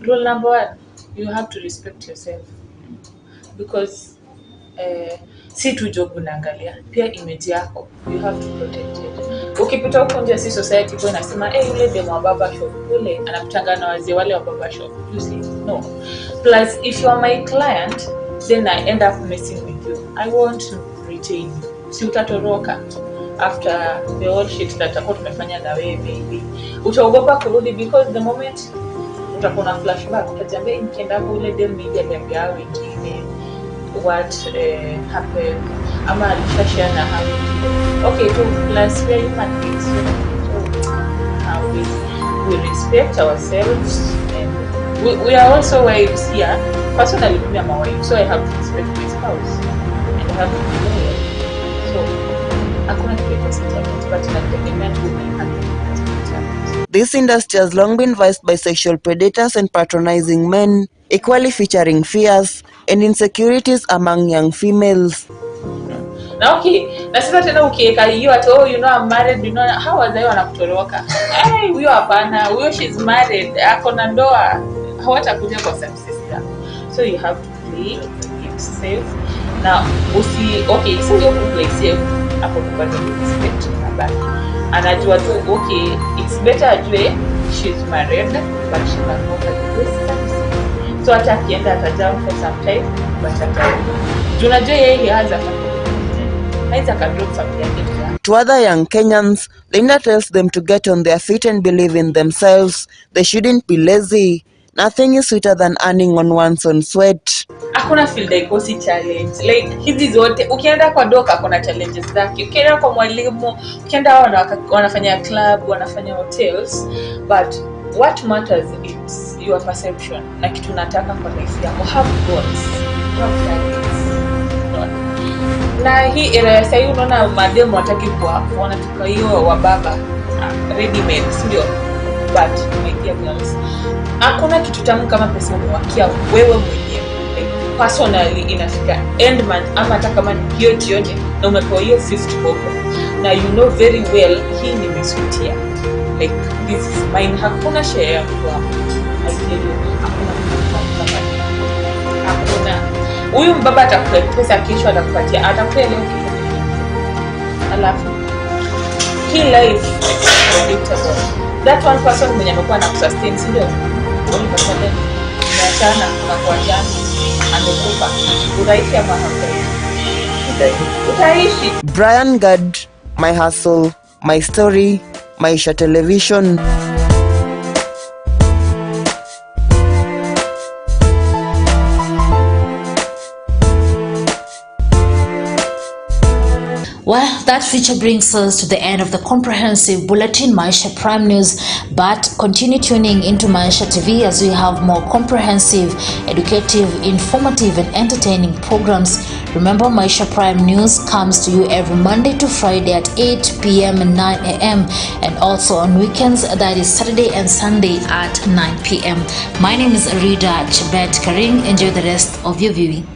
Rule number 1, you have to respect yourself, because si tu job unaangalia, pia image yako you have to protect it. Ukipita huko nje si society kwa inasema yule demo wa barber shop yule anakutanga na wazee wale wa barber shop, you see, no. Plus if you are my client, then I end up messing with you, I want to retain you. Si utatoroka after the whole shit that akot tumefanya na wewe, baby utaogopa kurudi, because the moment utakuwa na flashback utajiambia nikienda kule dem media aliambia wengine what happened ama alishashare na hao. Okay, so plus we are human beings, so how we respect ourselves, and we are also wives here. Personally, I'm a wife, so I have to respect my spouse and I have to be loyal. So hakuna kitu cha but nategemea tu ni This industry has long been viced by sexual predators and patronizing men, equally featuring fears and insecurities among young females. Na okay, na sasa tena ukiweka hiyo at you know I'm married, you know how wazai wanakutoroka. Huyo hapana, huyo she's married, ako na ndoa, hawatakuja kwa services yako. So you have to play it safe. Now okay, so you play safe hapo kupata respect na baki. Anajua tu okay, it's better ajue she's married but she can offer this service. So hata akienda atajam for some time but atajua. Unajua yeye he has a family. haiza kadrop familia yake. To other young Kenyans, Linda tells them to get on their feet and believe in themselves. They shouldn't be lazy. Nothing is sweeter than earning on one's own sweat. Hakuna field ikosi challenge. Like hizi zote ukienda kwa doka kuna challenges zake. Ukienda kwa mwalimu, ukienda wanafanya club, wanafanya hotels, but what matters is your perception. Na kitu nataka kwa life yako, have goals, have targets. Na hii era sasa hivi unaona mademo wataki kuona tuka hiyo wa baba ready made, sio? But my dear girls, hakuna kitu tamu kama pesa umewakia wewe mwenyewe. Personally inafika end month ama hata kama ni hiyo jioni na umepewa hiyo 50 bob na you know very well hii nimesutia, like this is mine, hakuna share ya mtu hapo. Hakuna huyu mbaba atakupa pesa kesho, atakupatia atakupea leo kesho, alafu hii life predictable. That one person mwenye amekuwa na kusustain, si ndio? Only person niachana na kwa jana amekufa, utaishi ama utaishi? Brian Gad, My Hustle, My Story, Maisha Television. Well, that feature brings us to the end of the comprehensive bulletin Maisha Prime News, but continue tuning into Maisha TV as we have more comprehensive, educative, informative and entertaining programs. Remember, Maisha Prime News comes to you every Monday to Friday at 8 p.m. and 9 a.m. and also on weekends, that is Saturday and Sunday at 9 p.m. My name is Rida Chebet Karing. Enjoy the rest of your viewing.